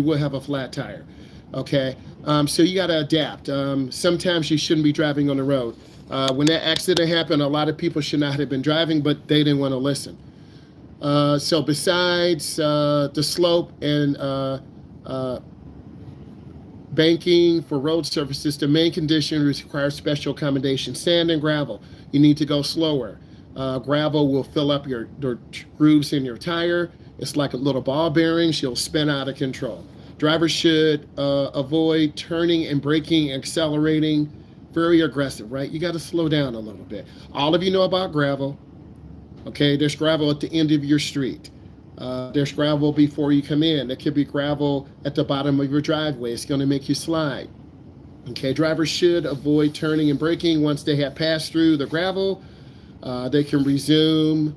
will have a flat tire. Okay, so you got to adapt. Sometimes you shouldn't be driving on the road. When that accident happened, a lot of people should not have been driving, but they didn't want to listen. So besides the slope and uh, banking for road surfaces, the main condition requires special accommodation. Sand and gravel, you need to go slower. Gravel will fill up your grooves in your tire. It's like a little ball bearings. You'll spin out of control. Drivers should avoid turning and braking, accelerating, very aggressive, right? You got to slow down a little bit. All of you know about gravel. Okay, there's gravel at the end of your street. There's gravel before you come in. There could be gravel at the bottom of your driveway. It's going to make you slide. Okay, drivers should avoid turning and braking. Once they have passed through the gravel, they can resume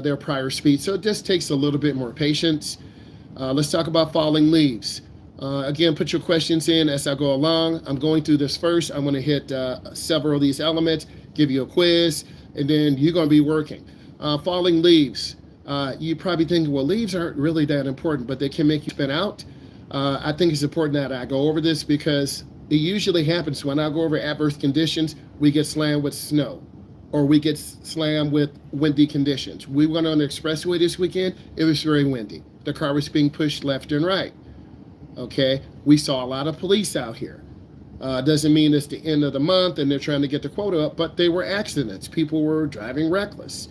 their prior speed. So it just takes a little bit more patience. Let's talk about falling leaves. Again, put your questions in as I go along. I'm going through this first. I'm going to hit several of these elements, give you a quiz, and then you're going to be working. Falling leaves. You probably think, well, leaves aren't really that important, but they can make you spin out. I think it's important that I go over this because it usually happens when I go over adverse conditions, we get slammed with snow or we get slammed with windy conditions. We went on the expressway this weekend. It was very windy. The car was being pushed left and right. Okay, we saw a lot of police out here. Doesn't mean it's the end of the month and they're trying to get the quota up, but they were accidents. People were driving reckless.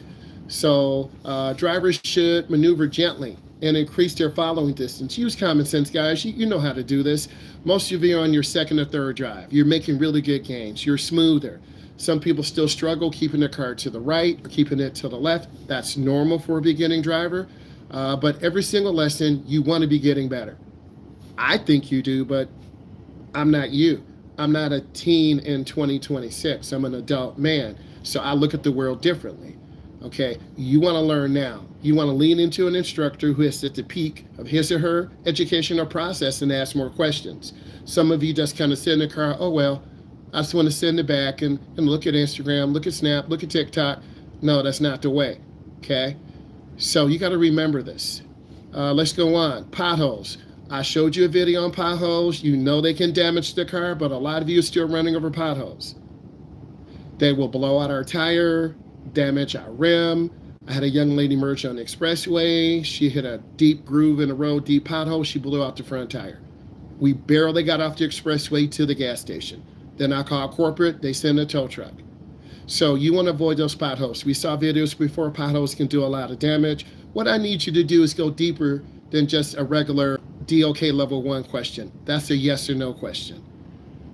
So drivers should maneuver gently and increase their following distance. Use common sense, guys. You know how to do this. Most of you are on your second or third drive. You're making really good gains. You're smoother. Some people still struggle keeping their car to the right or keeping it to the left. That's normal for a beginning driver. But every single lesson, you want to be getting better. I think you do, but I'm not you. I'm not a teen in 2026. I'm an adult man. So I look at the world differently. Okay, you want to learn now. You want to lean into an instructor who is at the peak of his or her educational process and ask more questions. Some of you just kind of sit in the car, oh, well, I just want to sit in the back and look at Instagram, look at Snap, look at TikTok. No, that's not the way. Okay, so you got to remember this. Let's go on. Potholes. I showed you a video on potholes. You know they can damage the car, but a lot of you are still running over potholes. They will blow out our tire, damage our rim. I had a young lady merge on the expressway. She hit a deep groove in the road, deep pothole. She blew out the front tire. We barely got off the expressway to the gas station. Then I called corporate. They sent a tow truck. So you want to avoid those potholes. We saw videos before. Potholes can do a lot of damage. What I need you to do is go deeper than just a regular DOK level 1 question. That's a yes or no question.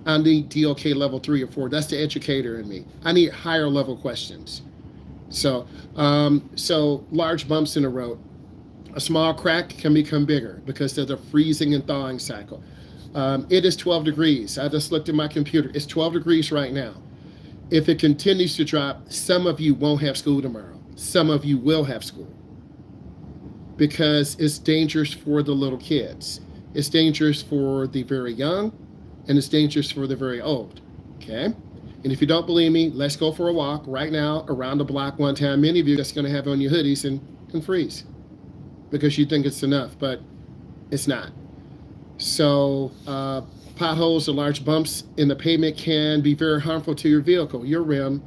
I need DOK level 3 or 4. That's the educator in me. I need higher level questions. So large bumps in the road. A small crack can become bigger because there's a freezing and thawing cycle. It is 12 degrees. I just looked at my computer. It's 12 degrees right now. If it continues to drop, some of you won't have school tomorrow. Some of you will have school because it's dangerous for the little kids. It's dangerous for the very young, and it's dangerous for the very old. Okay? And if you don't believe me, let's go for a walk right now around the block one time. Many of you are just going to have on your hoodies and freeze because you think it's enough, but it's not. So potholes or large bumps in the pavement can be very harmful to your vehicle, your rim,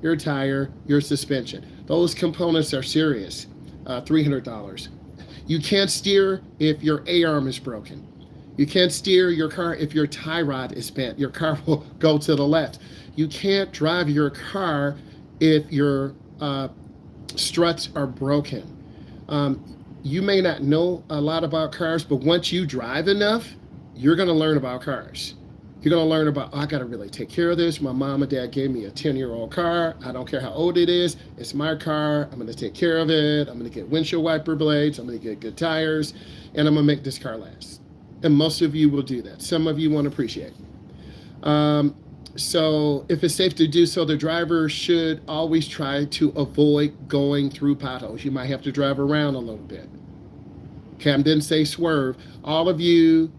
your tire, your suspension. Those components are serious. $300. You can't steer if your A-arm is broken. You can't steer your car if your tie rod is bent. Your car will go to the left. You can't drive your car if your struts are broken. You may not know a lot about cars, but once you drive enough, you're going to learn about cars. You're going to learn about, oh, I got to really take care of this. My mom and dad gave me a 10-year-old car. I don't care how old it is. It's my car. I'm going to take care of it. I'm going to get windshield wiper blades. I'm going to get good tires, and I'm going to make this car last. And most of you will do that. Some of you won't appreciate it. So if it's safe to do so, the driver should always try to avoid going through potholes. You might have to drive around a little bit. Cam didn't say swerve. All of you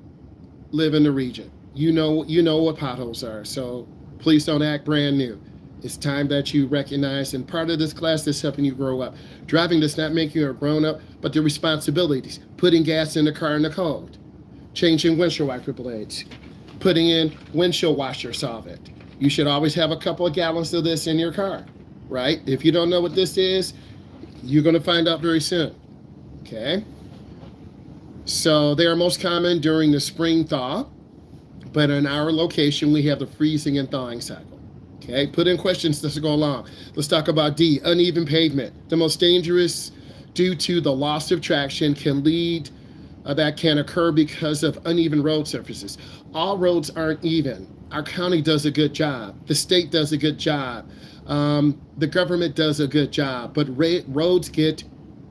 live in the region. You know what potholes are. So please don't act brand new. It's time that you recognize, and part of this class is helping you grow up. Driving does not make you a grown up, but the responsibilities, putting gas in the car in the cold. changing windshield wiper blades, putting in windshield washer solvent. You should always have a couple of gallons of this in your car, right? If you don't know what this is, you're going to find out very soon, okay? So they are most common during the spring thaw, but in our location, we have the freezing and thawing cycle, okay? Put in questions as to go along. Let's talk about D, uneven pavement. The most dangerous due to the loss of traction that can occur because of uneven road surfaces. All roads aren't even. Our county does a good job. The state does a good job. The government does a good job, but roads get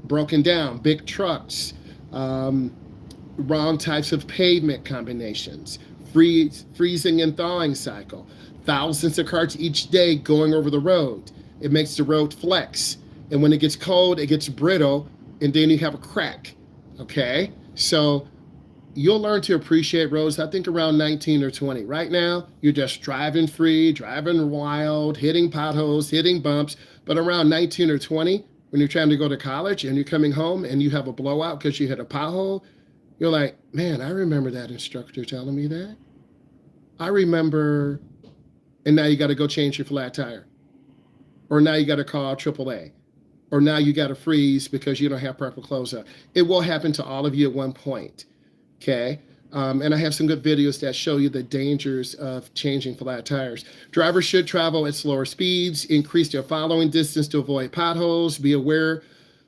broken down. Big trucks, wrong types of pavement combinations, freezing and thawing cycle, thousands of cars each day going over the road. It makes the road flex. And when it gets cold, it gets brittle, and then you have a crack, okay? So you'll learn to appreciate roads, I think, around 19 or 20. Right now, you're just driving free, driving wild, hitting potholes, hitting bumps. But around 19 or 20, when you're trying to go to college and you're coming home and you have a blowout because you hit a pothole, you're like, man, I remember that instructor telling me that. I remember, and now you got to go change your flat tire. Or now you got to call AAA. Or now you got to freeze because you don't have proper clothes on. It will happen to all of you at one point, okay? And I have some good videos that show you the dangers of changing flat tires. Drivers should travel at slower speeds, increase their following distance to avoid potholes. Be aware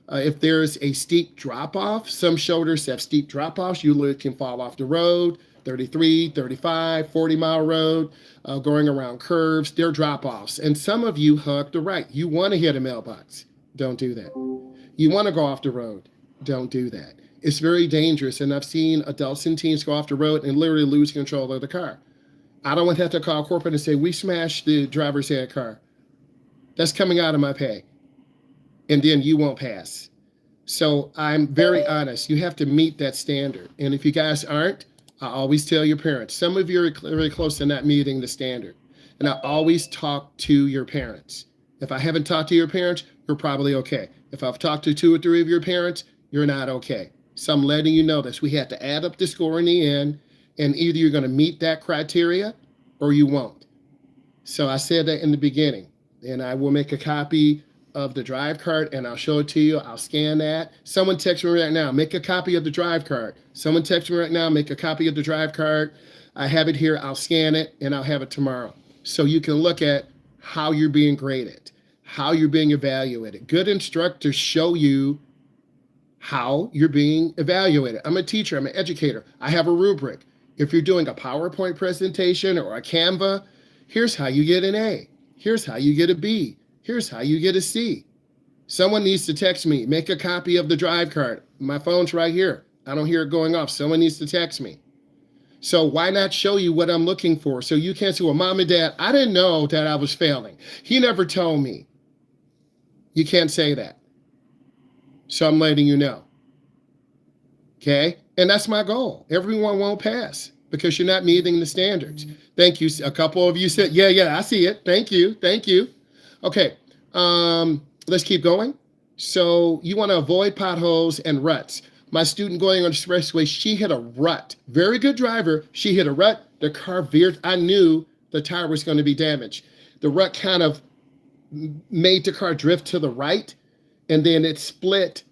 if there's a steep drop-off. Some shoulders have steep drop-offs. You literally can fall off the road, 33, 35, 40-mile road, going around curves. They're drop-offs. And some of you hug the right. You want to hit a mailbox. Don't do that. You want to go off the road. Don't do that. It's very dangerous, and I've seen adults and teens go off the road and literally lose control of the car. I don't want to have to call corporate and say, we smashed the driver's head car. That's coming out of my pay. And then you won't pass. So I'm very honest. You have to meet that standard. And if you guys aren't, I always tell your parents. Some of you are very close to not meeting the standard. And I always talk to your parents. If I haven't talked to your parents, you're probably okay. If I've talked to 2 or 3 of your parents, you're not okay. So I'm letting you know this. We have to add up the score in the end, and either you're going to meet that criteria or you won't. So I said that in the beginning, and I will make a copy of the drive card and I'll show it to you. I'll scan that. Someone text me right now, make a copy of the drive card. Someone text me right now, make a copy of the drive card. I have it here. I'll scan it and I'll have it tomorrow. So you can look at how you're being graded, how you're being evaluated. Good instructors show you how you're being evaluated. I'm a teacher, I'm an educator. I have a rubric. If you're doing a PowerPoint presentation or a Canva, here's how you get an A. Here's how you get a B. Here's how you get a C. Someone needs to text me, make a copy of the drive card. My phone's right here. I don't hear it going off. Someone needs to text me. So why not show you what I'm looking for? So you can't say, well, Mom and Dad, I didn't know that I was failing. He never told me. You can't say that. So I'm letting you know. Okay? And that's my goal. Everyone won't pass because you're not meeting the standards. Thank you. A couple of you said, yeah, I see it. Thank you. Okay, let's keep going. So you want to avoid potholes and ruts. My student going on the expressway, she hit a rut. Very good driver. She hit a rut. The car veered. I knew the tire was going to be damaged. The rut kind of made the car drift to the right, and then it split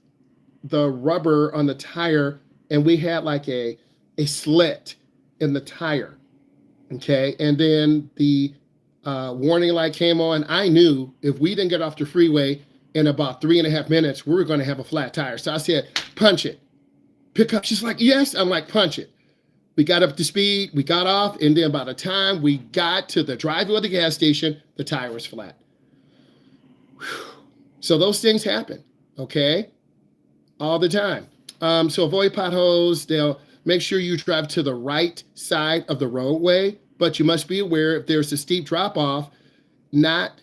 the rubber on the tire, and we had like a slit in the tire, okay? And then the warning light came on. I knew if we didn't get off the freeway in about 3.5 minutes, we were going to have a flat tire. So I said, punch it. Pick up. She's like, yes. I'm like, punch it. We got up to speed. We got off. And then by the time we got to the driveway of the gas station, the tire was flat. So those things happen, okay? All the time. So avoid potholes. They'll make sure you drive to the right side of the roadway, but you must be aware if there's a steep drop-off, not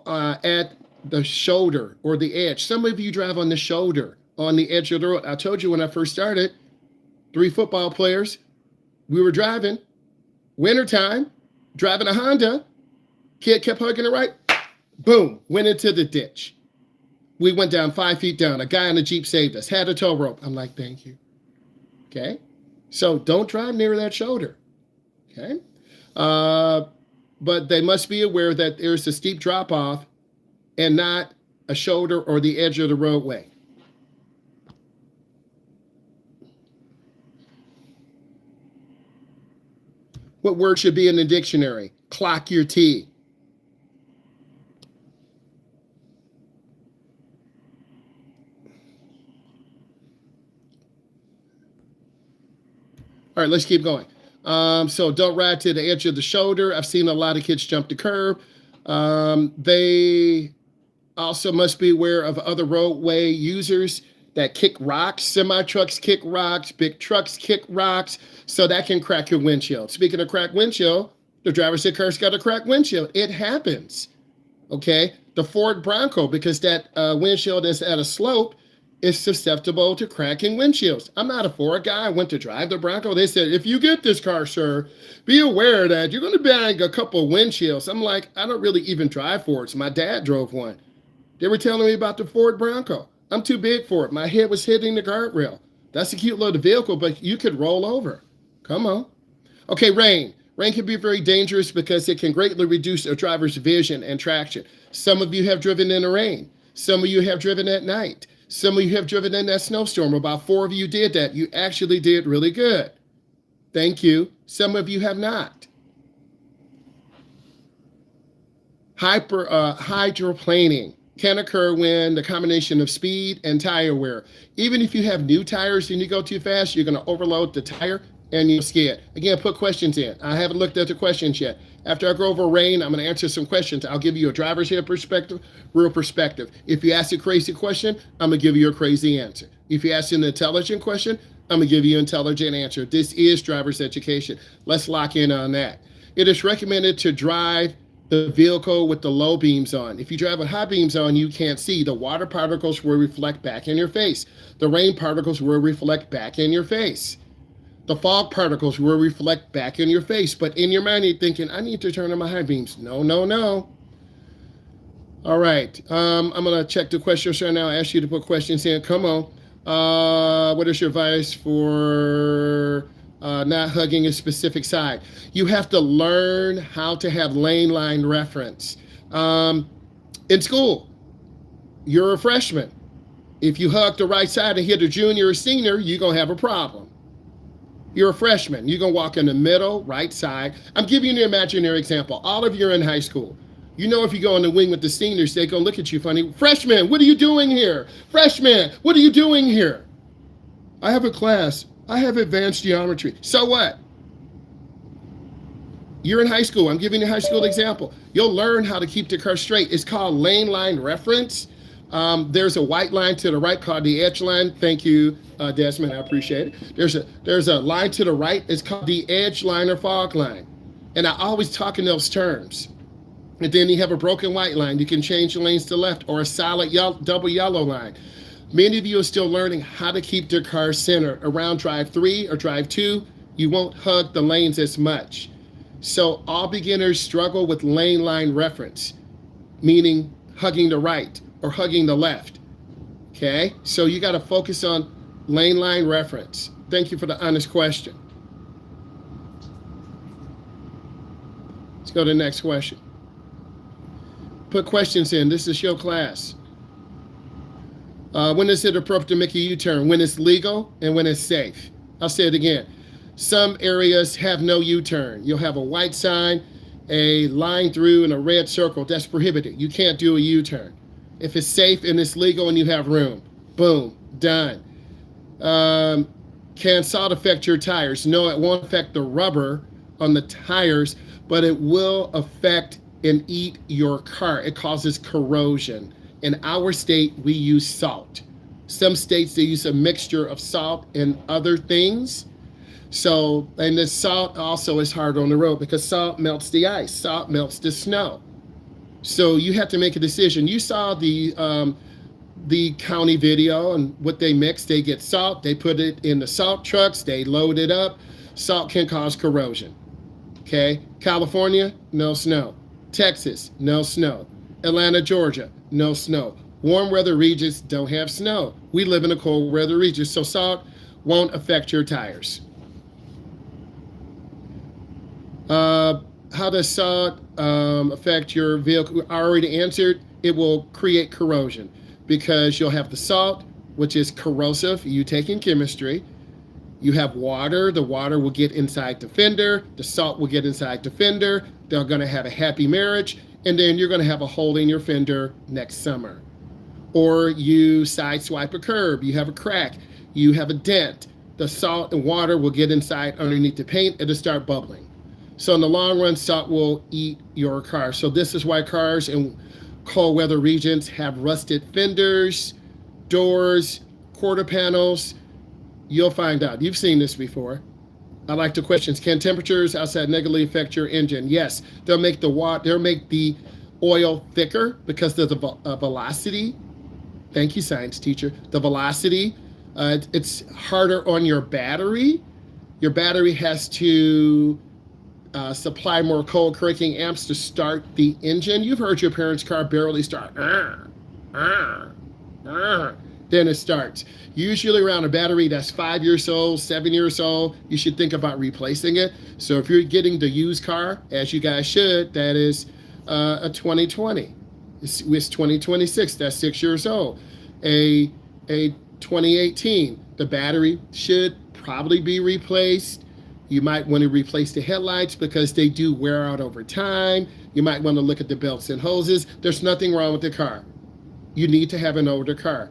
at the shoulder or the edge. Some of you drive on the shoulder, on the edge of the road. I told you when I first started, 3 football players, we were driving, wintertime, driving a Honda, kid kept hugging the right, boom, went into the ditch. We went down 5 feet down. A guy in a Jeep saved us, had a tow rope. I'm like, thank you. Okay? So don't drive near that shoulder. Okay. But they must be aware that there's a steep drop off and not a shoulder or the edge of the roadway. What word should be in the dictionary? Clock your T. All right, let's keep going. So don't ride to the edge of the shoulder. I've seen a lot of kids jump the curb. They also must be aware of other roadway users that kick rocks. Semi trucks kick rocks, big trucks kick rocks, so that can crack your windshield. Speaking of cracked windshield, the driver's seat car's got a cracked windshield. It happens. Okay, the Ford Bronco, because that windshield is at a slope, is susceptible to cracking windshields. I'm not a Ford guy. I went to drive the Bronco. They said, if you get this car, sir, be aware that you're going to bang a couple of windshields. I'm like, I don't really even drive Fords. My dad drove one. They were telling me about the Ford Bronco. I'm too big for it. My head was hitting the guardrail. That's a cute little vehicle, but you could roll over. Come on. Okay, rain. Rain can be very dangerous because it can greatly reduce a driver's vision and traction. Some of you have driven in the rain. Some of you have driven at night. Some of you have driven in that snowstorm. About 4 of you did that. You actually did really good. Thank you. Some of you have not. Hydroplaning can occur when the combination of speed and tire wear. Even if you have new tires and you go too fast, you're going to overload the tire and you'll skid. Again, put questions in. I haven't looked at the questions yet. After I go over rain, I'm going to answer some questions. I'll give you a driver's head perspective, real perspective. If you ask a crazy question, I'm going to give you a crazy answer. If you ask an intelligent question, I'm going to give you an intelligent answer. This is driver's education. Let's lock in on that. It is recommended to drive the vehicle with the low beams on. If you drive with high beams on, you can't see. The water particles will reflect back in your face. The rain particles will reflect back in your face. The fog particles will reflect back in your face, but in your mind you're thinking, I need to turn on my high beams. No, no, no. All right, I'm gonna check the questions right now. I ask you to put questions in. Come on. What is your advice for not hugging a specific side? You have to learn how to have lane line reference. In school, you're a freshman. If you hug the right side and hit a junior or senior, you're gonna have a problem. You're a freshman. You're going to walk in the middle, right side. I'm giving you an imaginary example. All of you are in high school. You know if you go in the wing with the seniors, they're going to look at you funny. Freshman, what are you doing here? Freshman, what are you doing here? I have a class. I have advanced geometry. So what? You're in high school. I'm giving you a high school example. You'll learn how to keep the car straight. It's called lane line reference. There's a white line to the right called the edge line. Thank you, Desmond. I appreciate it. There's a line to the right. It's called the edge line or fog line. And I always talk in those terms. And then you have a broken white line. You can change the lanes to the left, or a solid double yellow line. Many of you are still learning how to keep their car centered. Around drive 3 or drive 2, you won't hug the lanes as much. So all beginners struggle with lane line reference, meaning hugging the right or hugging the left. Okay, so you got to focus on lane line reference. Thank you for the honest question. Let's go to the next question. Put questions in. This is your class. When is it appropriate to make a U-turn? When it's legal and when it's safe. I'll say it again. Some areas have no U-turn. You'll have a white sign, a line through, and a red circle. That's prohibited. You can't do a U-turn. If it's safe and it's legal and you have room, boom, done. Can salt affect your tires? No, it won't affect the rubber on the tires, but it will affect and eat your car. It causes corrosion. In our state, we use salt. Some states, they use a mixture of salt and other things. So, and the salt also is hard on the road because salt melts the ice, salt melts the snow. So you have to make a decision. You saw the county video and what they mix. They get salt, they put it in the salt trucks, they load it up. Salt can cause corrosion. Okay, California, no snow. Texas, no snow. Atlanta, Georgia, no snow. Warm weather regions don't have snow. We live in a cold weather region, so salt won't affect your tires. How does salt affect your vehicle? I already answered. It will create corrosion because you'll have the salt, which is corrosive. You taking chemistry. You have water. The water will get inside the fender. The salt will get inside the fender. They're going to have a happy marriage. And then you're going to have a hole in your fender next summer. Or you sideswipe a curb. You have a crack. You have a dent. The salt and water will get inside underneath the paint. It'll start bubbling. So in the long run, salt will eat your car. So this is why cars in cold weather regions have rusted fenders, doors, quarter panels. You'll find out. You've seen this before. I like the questions. Can temperatures outside negatively affect your engine? Yes. They'll make the oil thicker because of the velocity. Thank you, science teacher. The velocity. It's harder on your battery. Your battery has to supply more cold cranking amps to start the engine. You've heard your parents' car barely start. Then it starts. Usually around a battery that's 5 years old, 7 years old, you should think about replacing it. So if you're getting the used car, as you guys should, that is a 2020. It's 2026, that's 6 years old. A 2018, the battery should probably be replaced. You might want to replace the headlights because they do wear out over time. You might want to look at the belts and hoses. There's nothing wrong with the car. You need to have an older car.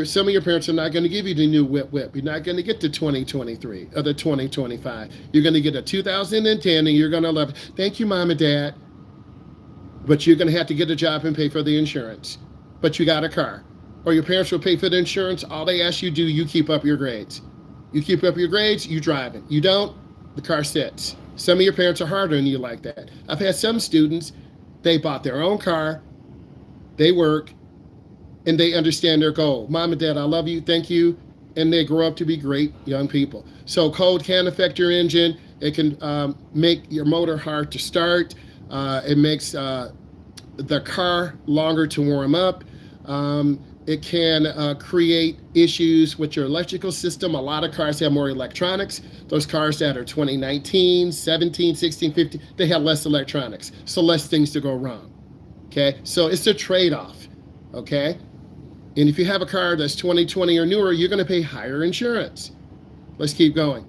Some of your parents are not going to give you the new whip. You're not going to get the 2023 or the 2025. You're going to get a 2010 and you're going to love it. Thank you, Mom and Dad. But you're going to have to get a job and pay for the insurance. But you got a car. Or your parents will pay for the insurance. All they ask you to do, you keep up your grades. You keep up your grades, you drive it. You don't, the car sits. Some of your parents are harder on you like that. I've had some students, they bought their own car, they work, and they understand their goal. Mom and Dad, I love you, thank you. And they grow up to be great young people. So cold can affect your engine. It can make your motor hard to start. It makes the car longer to warm up. It can create issues with your electrical system. A lot of cars have more electronics. Those cars that are 2019, 17, 16, 15, they have less electronics. So less things to go wrong. Okay, so it's a trade-off. Okay, and if you have a car that's 2020 or newer, you're going to pay higher insurance. Let's keep going.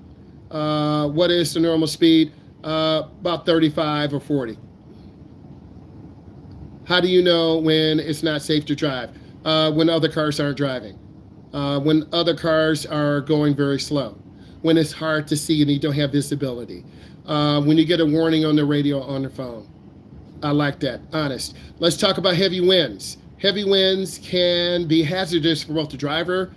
What is the normal speed? About 35 or 40. How do you know when it's not safe to drive? When other cars aren't driving. When other cars are going very slow. When it's hard to see and you don't have visibility. When you get a warning on the radio on the phone. I like that, honest. Let's talk about heavy winds. Heavy winds can be hazardous for both the driver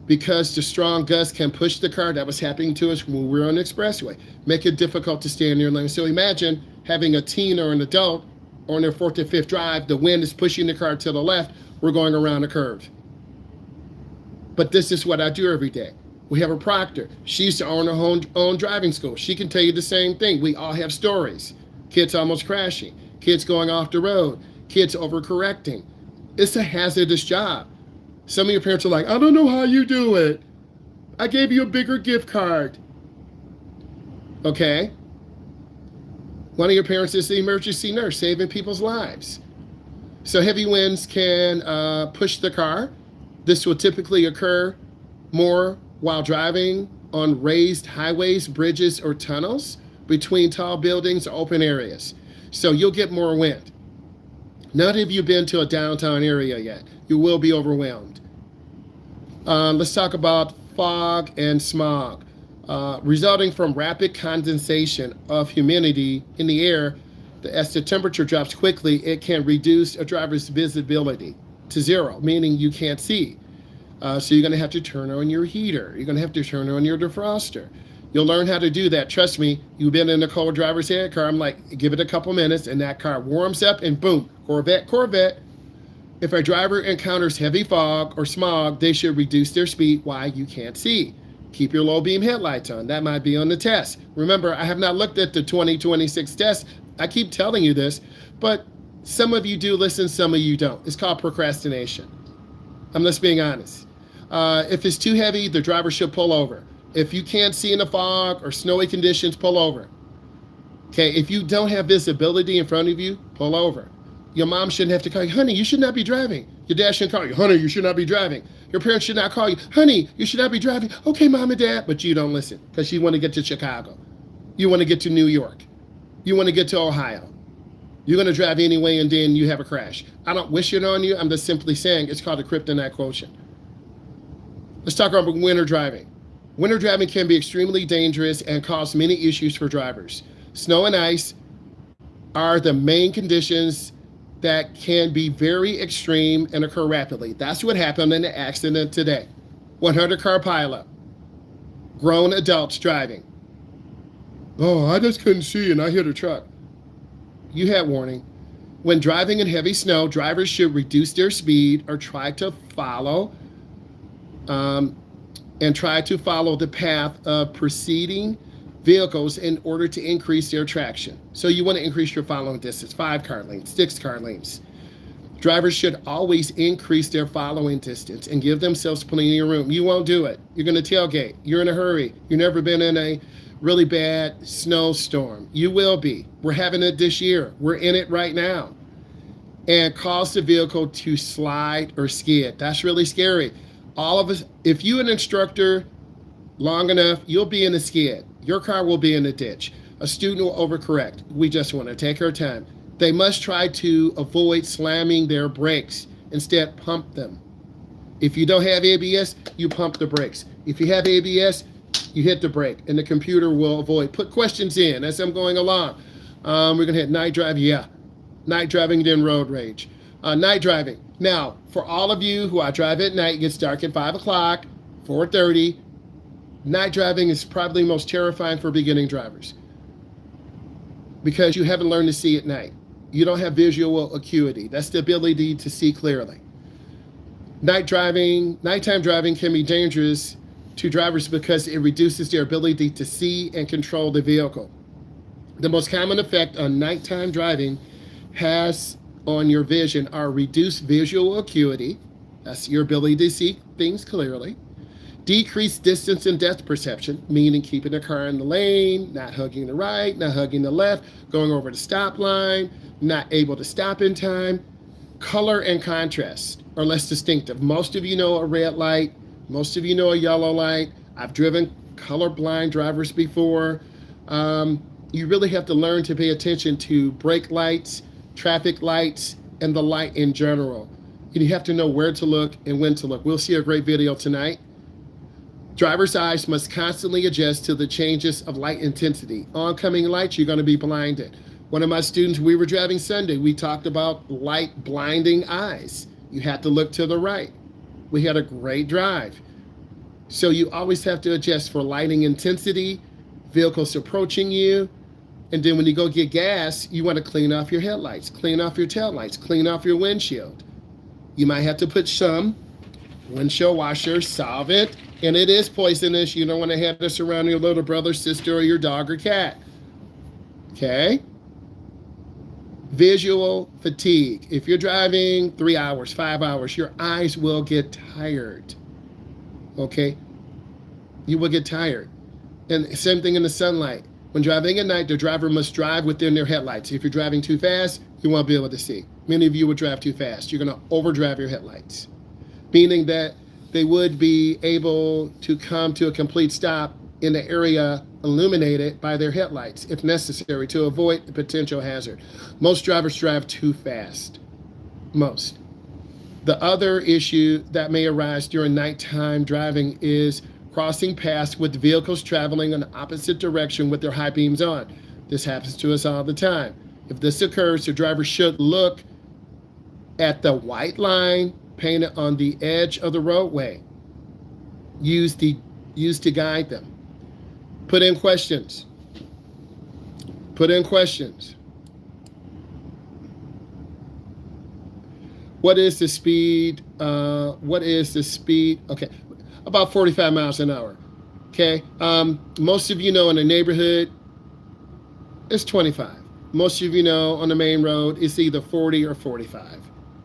because the strong gusts can push the car. That was happening to us when we were on the expressway. Make it difficult to stay in your lane. So imagine having a teen or an adult on their fourth or fifth drive. The wind is pushing the car to the left. We're going around a curve. But this is what I do every day. We have a proctor. She used to own her own driving school. She can tell you the same thing. We all have stories. Kids almost crashing. Kids going off the road. Kids overcorrecting. It's a hazardous job. Some of your parents are like, I don't know how you do it. I gave you a bigger gift card. Okay. One of your parents is the emergency nurse saving people's lives. So heavy winds can push the car. This will typically occur more while driving on raised highways, bridges, or tunnels between tall buildings or open areas. So you'll get more wind. None of you been to a downtown area yet. You will be overwhelmed. Let's talk about fog and smog. Resulting from rapid condensation of humidity in the air, as the temperature drops quickly, it can reduce a driver's visibility to zero, meaning you can't see. So you're going to have to turn on your heater. You're going to have to turn on your defroster. You'll learn how to do that. Trust me, you've been in a cold driver's ed car. I'm like, give it a couple minutes, and that car warms up, and boom, Corvette. If a driver encounters heavy fog or smog, they should reduce their speed. Why? You can't see. Keep your low beam headlights on. That might be on the test. Remember, I have not looked at the 2026 test. I keep telling you this, but some of you do listen, some of you don't. It's called procrastination. I'm just being honest. If it's too heavy, the driver should pull over. If you can't see in the fog or snowy conditions, pull over. Okay, if you don't have visibility in front of you, pull over. Your mom shouldn't have to call you, honey, you should not be driving. Your dad shouldn't call you, honey, you should not be driving. Your parents should not call you, honey, you should not be driving. Okay, mom and dad, but you don't listen because you want to get to Chicago. You want to get to New York. You want to get to Ohio. You're going to drive anyway and then you have a crash. I don't wish it on you. I'm just simply saying it's called a kryptonite quotient. Let's talk about winter driving. Winter driving can be extremely dangerous and cause many issues for drivers. Snow and ice are the main conditions that can be very extreme and occur rapidly. That's what happened in the accident today. 100-car pileup. Grown adults driving. Oh, I just couldn't see and I hit a truck. You had warning. When driving in heavy snow, drivers should reduce their speed or try to follow the path of preceding vehicles in order to increase their traction. So you want to increase your following distance, 5-car lanes, 6-car lanes. Drivers should always increase their following distance and give themselves plenty of room. You won't do it. You're going to tailgate. You're in a hurry. You've never been in a really bad snowstorm. You will be. We're having it this year. We're in it right now. And cause the vehicle to slide or skid. That's really scary. All of us, if you're an instructor long enough, you'll be in a skid. Your car will be in a ditch. A student will overcorrect. We just want to take our time. They must try to avoid slamming their brakes. Instead, pump them. If you don't have ABS, you pump the brakes. If you have ABS, you hit the brake, and the computer will avoid. Put questions in as I'm going along. We're going to hit night driving. Yeah, night driving, then road rage. Night driving. Now, for all of you who I drive at night, it gets dark at 5 o'clock, 4:30. Night driving is probably most terrifying for beginning drivers because you haven't learned to see at night. You don't have visual acuity. That's the ability to see clearly. Nighttime driving can be dangerous to drivers because it reduces their ability to see and control the vehicle. The most common effect on nighttime driving has on your vision are reduced visual acuity. That's your ability to see things clearly. Decreased distance and depth perception, meaning keeping the car in the lane, not hugging the right, not hugging the left, going over the stop line, not able to stop in time. Color and contrast are less distinctive. Most of you know a red light. Most of you know a yellow light. I've driven colorblind drivers before. You really have to learn to pay attention to brake lights, traffic lights, and the light in general. You have to know where to look and when to look. We'll see a great video tonight. Driver's eyes must constantly adjust to the changes of light intensity. Oncoming lights, you're going to be blinded. One of my students, we were driving Sunday, we talked about light blinding eyes. You have to look to the right. We had a great drive. So you always have to adjust for lighting intensity, vehicles approaching you, and then when you go get gas, you want to clean off your headlights, clean off your taillights, clean off your windshield. You might have to put some windshield washer, solvent, and it is poisonous. You don't want to have this around your little brother, sister, or your dog or cat. Okay? Visual fatigue. If you're driving 3 hours, 5 hours, your eyes will get tired. Okay? You will get tired. And same thing in the sunlight. When driving at night, the driver must drive within their headlights. If you're driving too fast, you won't be able to see. Many of you would drive too fast. You're going to overdrive your headlights, meaning that they would be able to come to a complete stop in the area illuminated by their headlights if necessary to avoid a potential hazard. Most drivers drive too fast. Most. The other issue that may arise during nighttime driving is crossing paths with vehicles traveling in the opposite direction with their high beams on. This happens to us all the time. If this occurs, the driver should look at the white line painted on the edge of the roadway. Use to guide them. Put in questions. Put in questions. What is the speed? Okay, about 45 miles an hour. Okay, most of you know in the neighborhood, it's 25. Most of you know on the main road, it's either 40 or 45.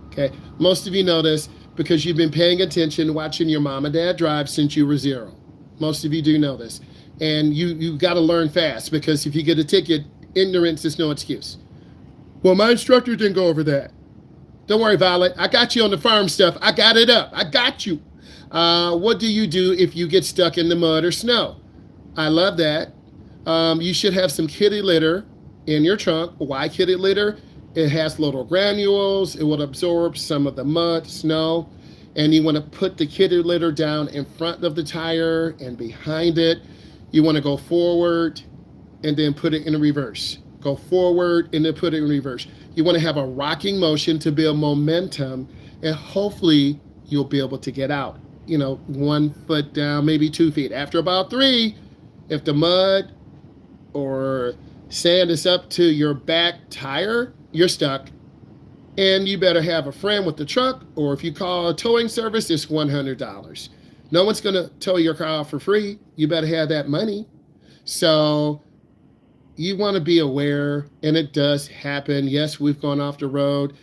Okay, most of you know this because you've been paying attention, watching your mom and dad drive since you were 0. Most of you do know this. And you got to learn fast because if you get a ticket, Ignorance is no excuse. Well, my instructor didn't go over that. Don't worry, Violet. I got you on the farm stuff. I got it up. I got you. What do you do if you get stuck in the mud or snow? I love that. You should have some kitty litter in your trunk. Why kitty litter? It has little granules. It will absorb some of the mud, snow. And you want to put the kitty litter down in front of the tire and behind it. You want to go forward and then put it in reverse. Go forward and then put it in reverse. You want to have a rocking motion to build momentum, and hopefully you'll be able to get out. 1 foot down, maybe 2 feet. After about 3, if the mud or sand is up to your back tire, you're stuck. And you better have a friend with the truck, or if you call a towing service, it's $100. No one's going to tow your car for free. You better have that money. So you want to be aware, and it does happen. Yes, we've gone off the road.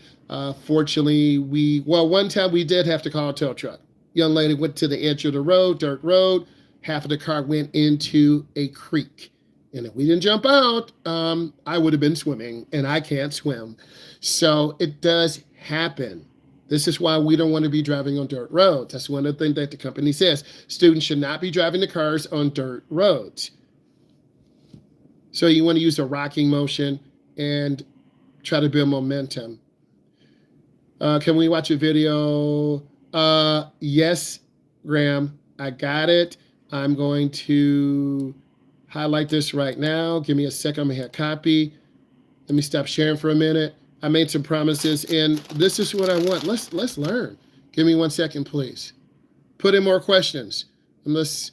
Fortunately, one time we did have to call a tow truck. Young lady went to the edge of the road, dirt road. Half of the car went into a creek. And if we didn't jump out, I would have been swimming, and I can't swim. So it does happen. This is why we don't want to be driving on dirt roads. That's one of the things that the company says. Students should not be driving the cars on dirt roads. So you want to use a rocking motion and try to build momentum. Can we watch a video? Yes, Graham, I got it. I'm going to highlight this right now. Give me a second. I'm going to hit copy. Let me stop sharing for a minute. I made some promises, and this is what I want. Let's learn. Give me 1 second, please. Put in more questions. Unless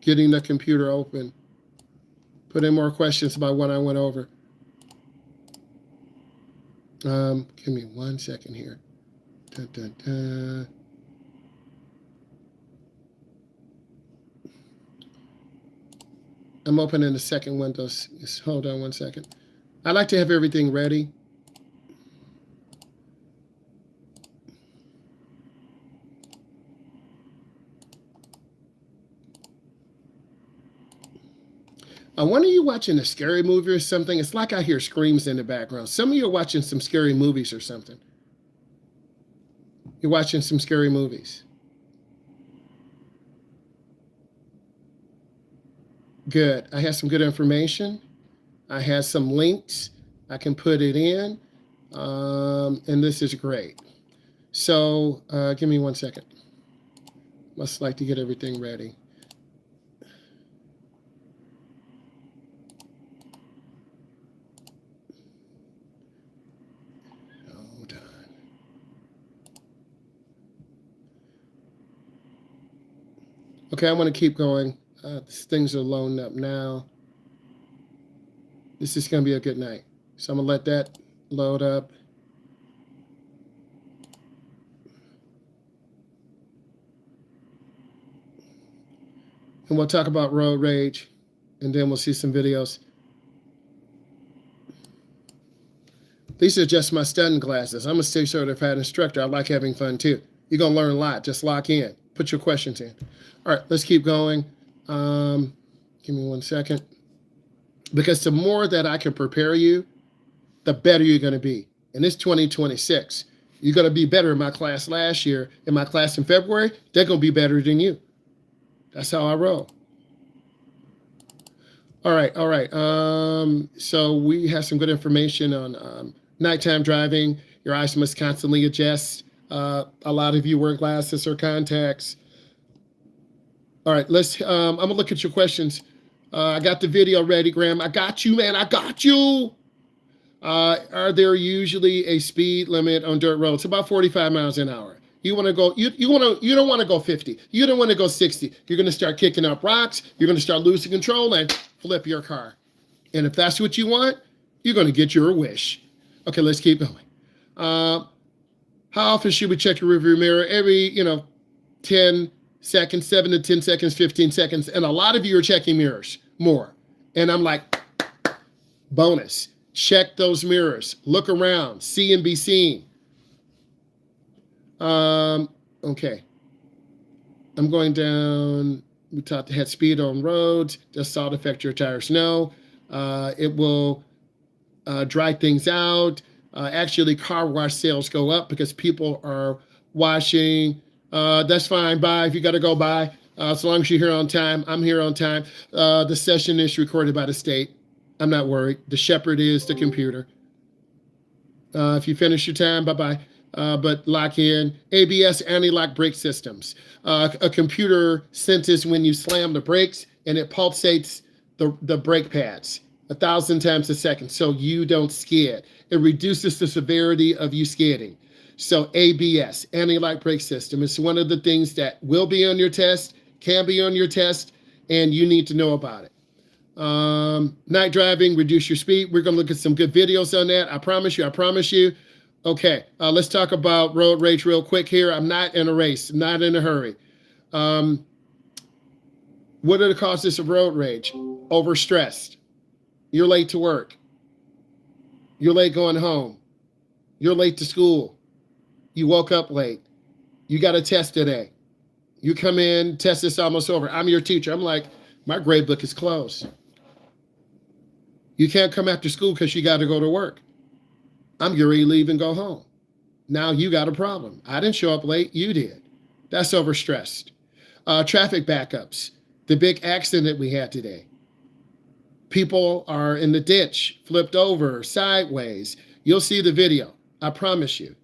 getting the computer open. Put in more questions about what I went over. Give me 1 second here. Dun, dun, dun. I'm opening the second window. Just hold on 1 second. I like to have everything ready. One of you watching a scary movie or something? It's like I hear screams in the background. Some of you are watching some scary movies or something. You're watching some scary movies. Good. I have some good information. I have some links. I can put it in. And this is great. So give me 1 second. Must like to get everything ready. Hold on. Okay, I want to keep going. Things are loading up now. This is going to be a good night. So I'm going to let that load up. And we'll talk about road rage, and then we'll see some videos. These are just my studying glasses. I'm a state certified instructor. I like having fun too. You're going to learn a lot. Just lock in. Put your questions in. All right, let's keep going. Give me 1 second. Because the more that I can prepare you, the better you're going to be. And it's 2026. You're going to be better in my class last year. In my class in February, they're going to be better than you. That's how I roll. All right. So we have some good information on nighttime driving. Your eyes must constantly adjust. A lot of you wear glasses or contacts. All right, I'm going to look at your questions. I got the video ready, Graham. I got you, man. I got you. Are there usually a speed limit on dirt roads? About 45 miles an hour. You want to go, you don't want to go 50. You don't want to go 60. You're going to start kicking up rocks. You're going to start losing control and flip your car. And if that's what you want, you're going to get your wish. Okay, let's keep going. How often should we check your rearview mirror? Every, 10 seconds, 7 to 10 seconds, 15 seconds. And a lot of you are checking mirrors more. And I'm like, bonus. Check those mirrors. Look around. See and be seen. Okay. I'm going down. We talked to head speed on roads. Does salt affect your tires? No. It will dry things out. Actually, car wash sales go up because people are washing. That's fine. Bye. If you got to go, bye. As long as you're here on time, I'm here on time. The session is recorded by the state. I'm not worried. The shepherd is the computer. If you finish your time, bye-bye. But lock in. ABS, anti-lock brake systems. A computer senses when you slam the brakes, and it pulsates the brake pads 1,000 times a second so you don't skid. It reduces the severity of you skidding. So ABS, anti-lock brake system, is one of the things that will be on your test, can be on your test, and you need to know about it. Night driving, reduce your speed. We're going to look at some good videos on that. I promise you. Okay, let's talk about road rage real quick here. I'm not in a race, I'm not in a hurry. What are the causes of road rage? Overstressed. You're late to work. You're late going home. You're late to school. You woke up late. You got a test today. You come in, test is almost over. I'm your teacher. I'm like, my grade book is closed. You can't come after school because you got to go to work. I'm getting ready to leave and go home. Now you got a problem. I didn't show up late. You did. That's overstressed. Traffic backups. The big accident we had today. People are in the ditch, flipped over, sideways. You'll see the video. I promise you.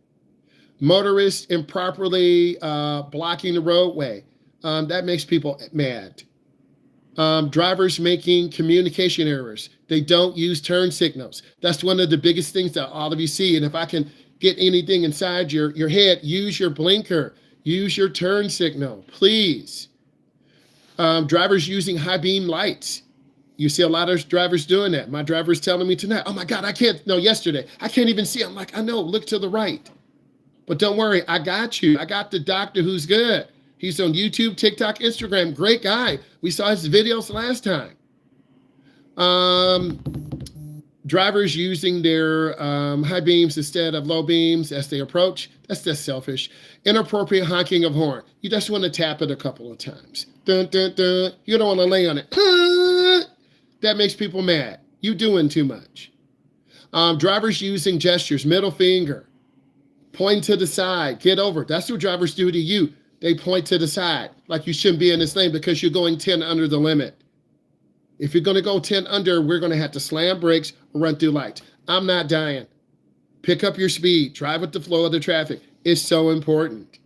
Motorists improperly blocking the roadway. That makes people mad. Drivers making communication errors. They don't use turn signals. That's one of the biggest things that all of you see. And if I can get anything inside your head, use your blinker. Use your turn signal, please. Drivers using high beam lights. You see a lot of drivers doing that. My driver's telling me tonight, oh my God, yesterday, I can't even see. I'm like, I know, look to the right. But don't worry, I got you. I got the doctor who's good. He's on YouTube, TikTok, Instagram. Great guy. We saw his videos last time. Drivers using their high beams instead of low beams as they approach. That's just selfish. Inappropriate honking of horn. You just want to tap it a couple of times. Dun, dun, dun. You don't want to lay on it. That makes people mad. You doing too much. Drivers using gestures, middle finger, point to the side, get over. That's what drivers do to you. They point to the side like you shouldn't be in this lane because you're going 10 under the limit. If you're going to go 10 under, we're going to have to slam brakes or run through lights. I'm not dying. Pick up your speed. Drive with the flow of the traffic. It's so important.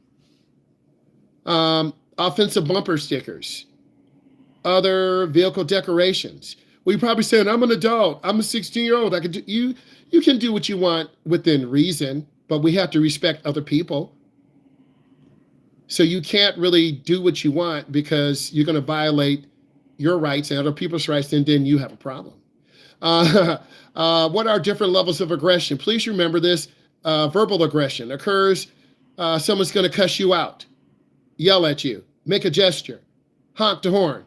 Offensive bumper stickers. Other vehicle decorations. Well, you're probably saying, I'm an adult. I'm a 16-year-old. I can do, you can do what you want within reason, but we have to respect other people. So you can't really do what you want because you're going to violate your rights and other people's rights, and then you have a problem. What are different levels of aggression? Please remember this. Verbal aggression occurs. Someone's going to cuss you out, yell at you, make a gesture, honk the horn.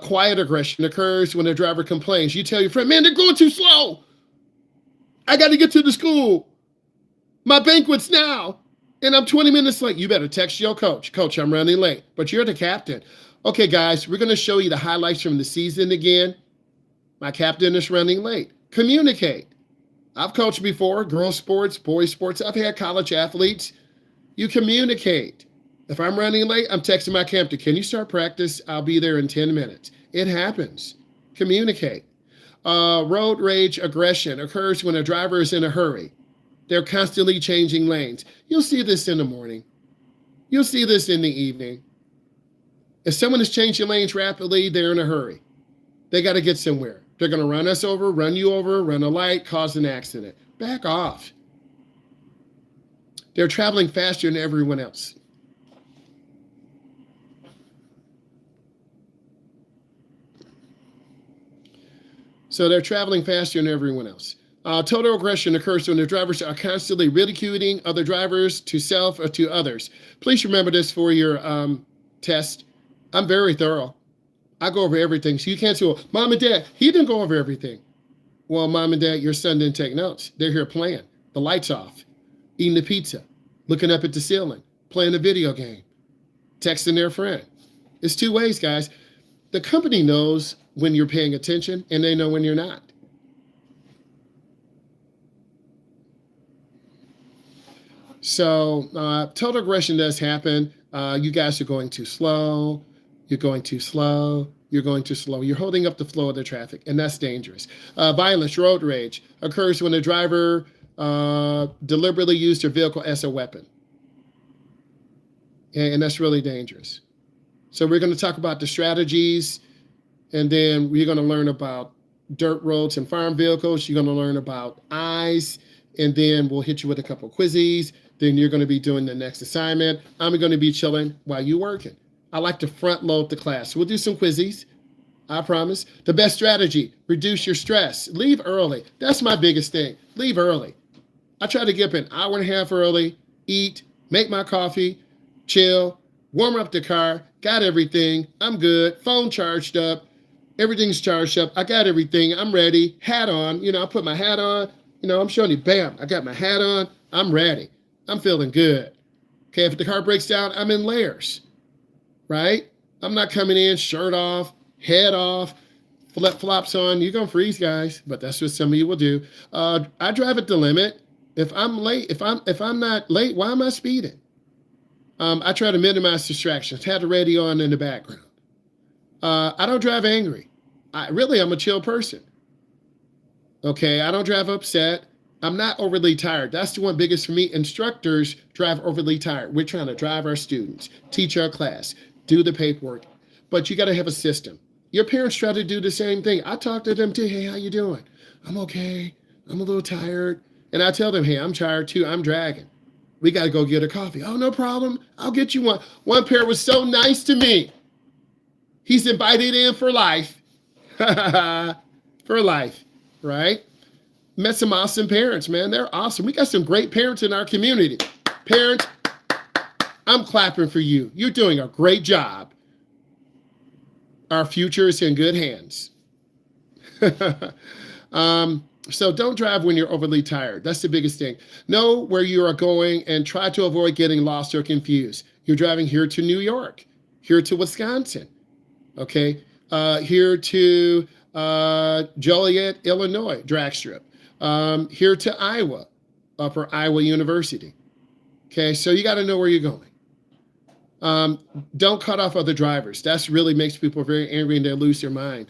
Quiet aggression occurs when a driver complains. You tell your friend, man, they're going too slow. I got to get to the school. My banquet's now. And I'm 20 minutes late. You better text your coach. Coach, I'm running late. But you're the captain. Okay, guys, we're going to show you the highlights from the season again. My captain is running late. Communicate. I've coached before, girls sports, boys sports. I've had college athletes. You communicate. If I'm running late, I'm texting my captain. Can you start practice? I'll be there in 10 minutes. It happens. Communicate. Road rage aggression occurs when a driver is in a hurry. They're constantly changing lanes. You'll see this in the morning. You'll see this in the evening. If someone is changing lanes rapidly, they're in a hurry. They got to get somewhere. They're going to run us over, run you over, run a light, cause an accident. Back off. They're traveling faster than everyone else. So they're traveling faster than everyone else. Total aggression occurs when the drivers are constantly ridiculing other drivers to self or to others. Please remember this for your test. I'm very thorough. I go over everything. So you can't say, well, Mom and Dad, he didn't go over everything. Well, Mom and Dad, your son didn't take notes. They're here playing. The lights off, eating the pizza, looking up at the ceiling, playing a video game, texting their friend. It's two ways, guys. The company knows when you're paying attention, and they know when you're not. So total aggression does happen. You guys are going too slow. You're going too slow. You're going too slow. You're holding up the flow of the traffic, and that's dangerous. Violence, road rage, occurs when the driver deliberately used their vehicle as a weapon. And that's really dangerous. So we're going to talk about the strategies, and then we're going to learn about dirt roads and farm vehicles. You're going to learn about eyes, and then we'll hit you with a couple quizzes. Then you're going to be doing the next assignment. I'm going to be chilling while you're working. I like to front load the class. We'll do some quizzes, I promise. The best strategy, reduce your stress. Leave early. That's my biggest thing. Leave early. I try to get up an hour and a half early, eat, make my coffee, chill, warm up the car, got everything. I'm good. Phone charged up. Everything's charged up. I got everything. I'm ready. Hat on. I put my hat on. I'm showing you, bam, I got my hat on. I'm ready. I'm feeling good. Okay, if the car breaks down, I'm in layers, right? I'm not coming in shirt off, head off, flip-flops on. You're going to freeze, guys, but that's what some of you will do. I drive at the limit. If I'm late, if I'm not late, why am I speeding? I try to minimize distractions. Have the radio on in the background. I don't drive angry. I'm a chill person. Okay, I don't drive upset. I'm not overly tired. That's the one biggest for me. Instructors drive overly tired. We're trying to drive our students, teach our class, do the paperwork. But you got to have a system. Your parents try to do the same thing. I talk to them too. Hey, how you doing? I'm okay. I'm a little tired. And I tell them, hey, I'm tired too. I'm dragging. We got to go get a coffee. Oh, no problem. I'll get you one. One parent was so nice to me. He's invited in for life. For life, right? Met some awesome parents, man. They're awesome. We got some great parents in our community. Parents, I'm clapping for you. You're doing a great job. Our future is in good hands. So don't drive when you're overly tired. That's the biggest thing. Know where you are going and try to avoid getting lost or confused. You're driving here to New York, here to Wisconsin, okay? Here to Joliet, Illinois, drag strip. Here to Iowa, Upper Iowa University. Okay, so you got to know where you're going. Don't cut off other drivers. That really makes people very angry and they lose their mind.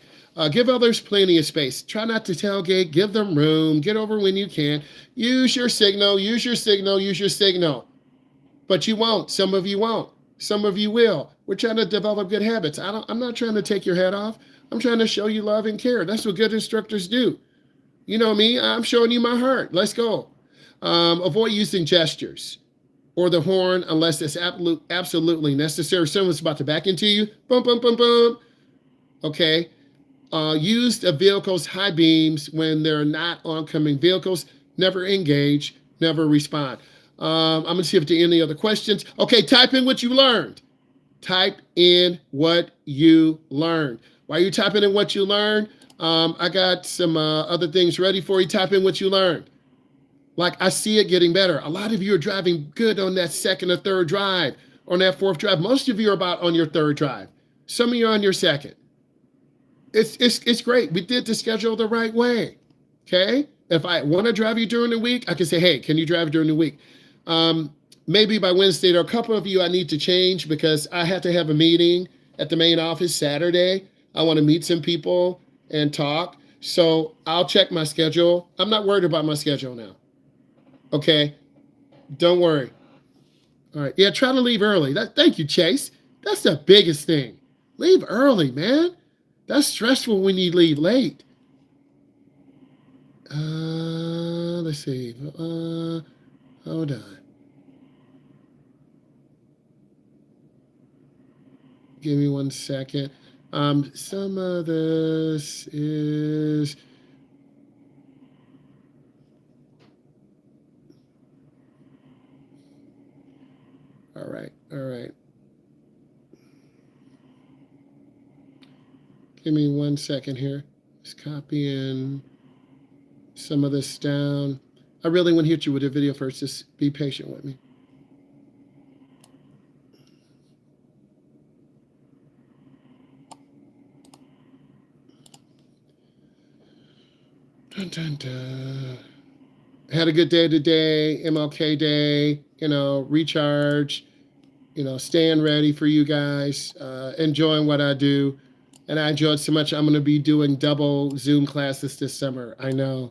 Give others plenty of space. Try not to tailgate. Give them room. Get over when you can. Use your signal. Use your signal. Use your signal. But you won't. Some of you won't. Some of you will. We're trying to develop good habits. I'm not trying to take your head off. I'm trying to show you love and care. That's what good instructors do. You know me, I'm showing you my heart. Let's go. Avoid using gestures or the horn unless it's absolutely necessary. Someone's about to back into you. Boom, boom, boom, boom. Okay. Use the vehicle's high beams when they're not oncoming vehicles. Never engage. Never respond. I'm going to see if there are any other questions. Okay, type in what you learned. Type in what you learned. While you're typing in what you learned, I got some other things ready for you. Type in what you learned. Like, I see it getting better. A lot of you are driving good on that second or third drive, on that fourth drive. Most of you are about on your third drive. Some of you are on your second. It's great. We did the schedule the right way, okay? If I want to drive you during the week, I can say, hey, can you drive during the week? Maybe by Wednesday, there are a couple of you I need to change because I had to have a meeting at the main office Saturday. I want to meet some people and talk. So I'll check my schedule. I'm not worried about my schedule now. Okay? Don't worry. All right. Yeah, try to leave early. Thank you, Chase. That's the biggest thing. Leave early, man. That's stressful when you leave late. Let's see. Hold on. Give me 1 second. Some of this is... All right. Give me 1 second here. Just copying some of this down. I really want to hit you with a video first. Just be patient with me. Dun, dun, dun. Had a good day today, MLK Day, recharge, staying ready for you guys, enjoying what I do. And I enjoyed so much, I'm going to be doing double Zoom classes this summer. I know,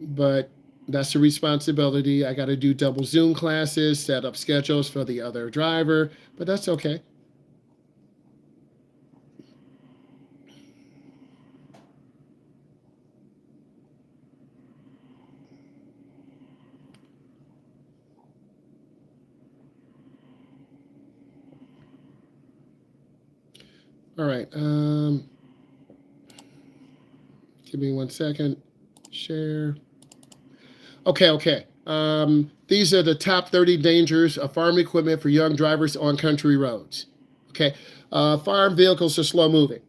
but that's a responsibility. I got to do double Zoom classes, set up schedules for the other driver, but that's okay. All right. Give me 1 second. Share. Okay. These are the top 30 dangers of farm equipment for young drivers on country roads. Okay. Farm vehicles are slow moving,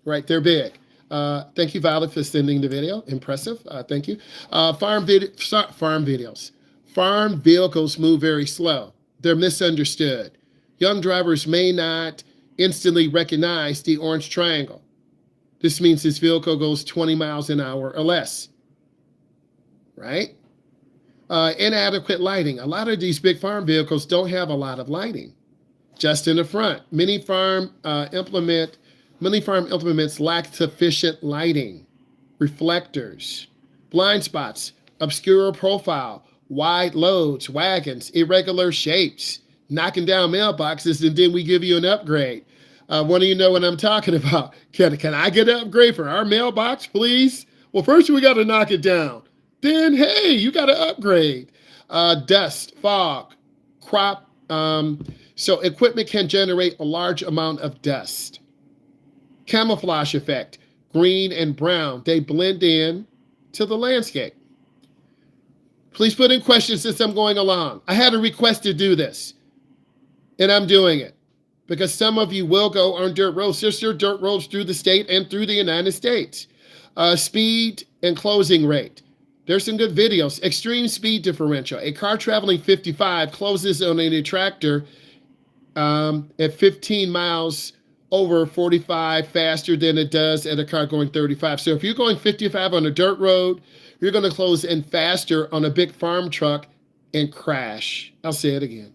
right? They're big. Thank you, Violet, for sending the video. Impressive. Thank you. Farm videos. Farm vehicles move very slow. They're misunderstood. Young drivers may not instantly recognize the orange triangle. This means this vehicle goes 20 miles an hour or less, right? Inadequate lighting. A lot of these big farm vehicles don't have a lot of lighting, just in the front. Many farm implements lack sufficient lighting, reflectors, blind spots, obscure profile, wide loads, wagons, irregular shapes, knocking down mailboxes, and then we give you an upgrade. What do you know what I'm talking about? Can I get an upgrade for our mailbox, please? Well, first we got to knock it down. Then, hey, you got to upgrade. Dust, fog, crop. So equipment can generate a large amount of dust. Camouflage effect, green and brown, they blend in to the landscape. Please put in questions as I'm going along. I had a request to do this, and I'm doing it because some of you will go on dirt roads. There's dirt roads through the state and through the United States. Speed and closing rate. There's some good videos. Extreme speed differential. A car traveling 55 closes on a tractor at 15 miles over 45 faster than it does at a car going 35. So if you're going 55 on a dirt road, you're going to close in faster on a big farm truck and crash. I'll say it again.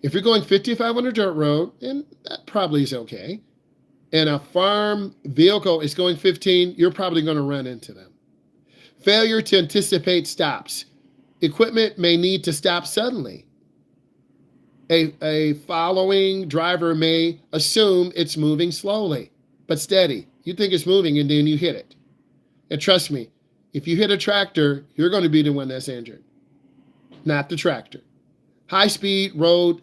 If you're going 55 on a dirt road, and that probably is okay, and a farm vehicle is going 15, you're probably going to run into them. Failure to anticipate stops. Equipment may need to stop suddenly. A following driver may assume it's moving slowly, but steady. You think it's moving and then you hit it. And trust me, if you hit a tractor, you're going to be the one that's injured, not the tractor. High-speed road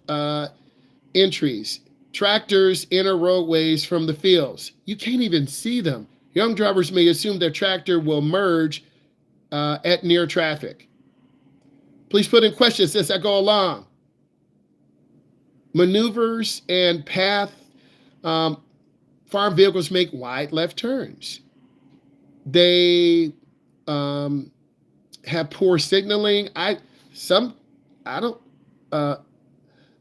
entries. Tractors enter roadways from the fields. You can't even see them. Young drivers may assume their tractor will merge at near traffic. Please put in questions as I go along. Maneuvers and path. Farm vehicles make wide left turns. They have poor signaling.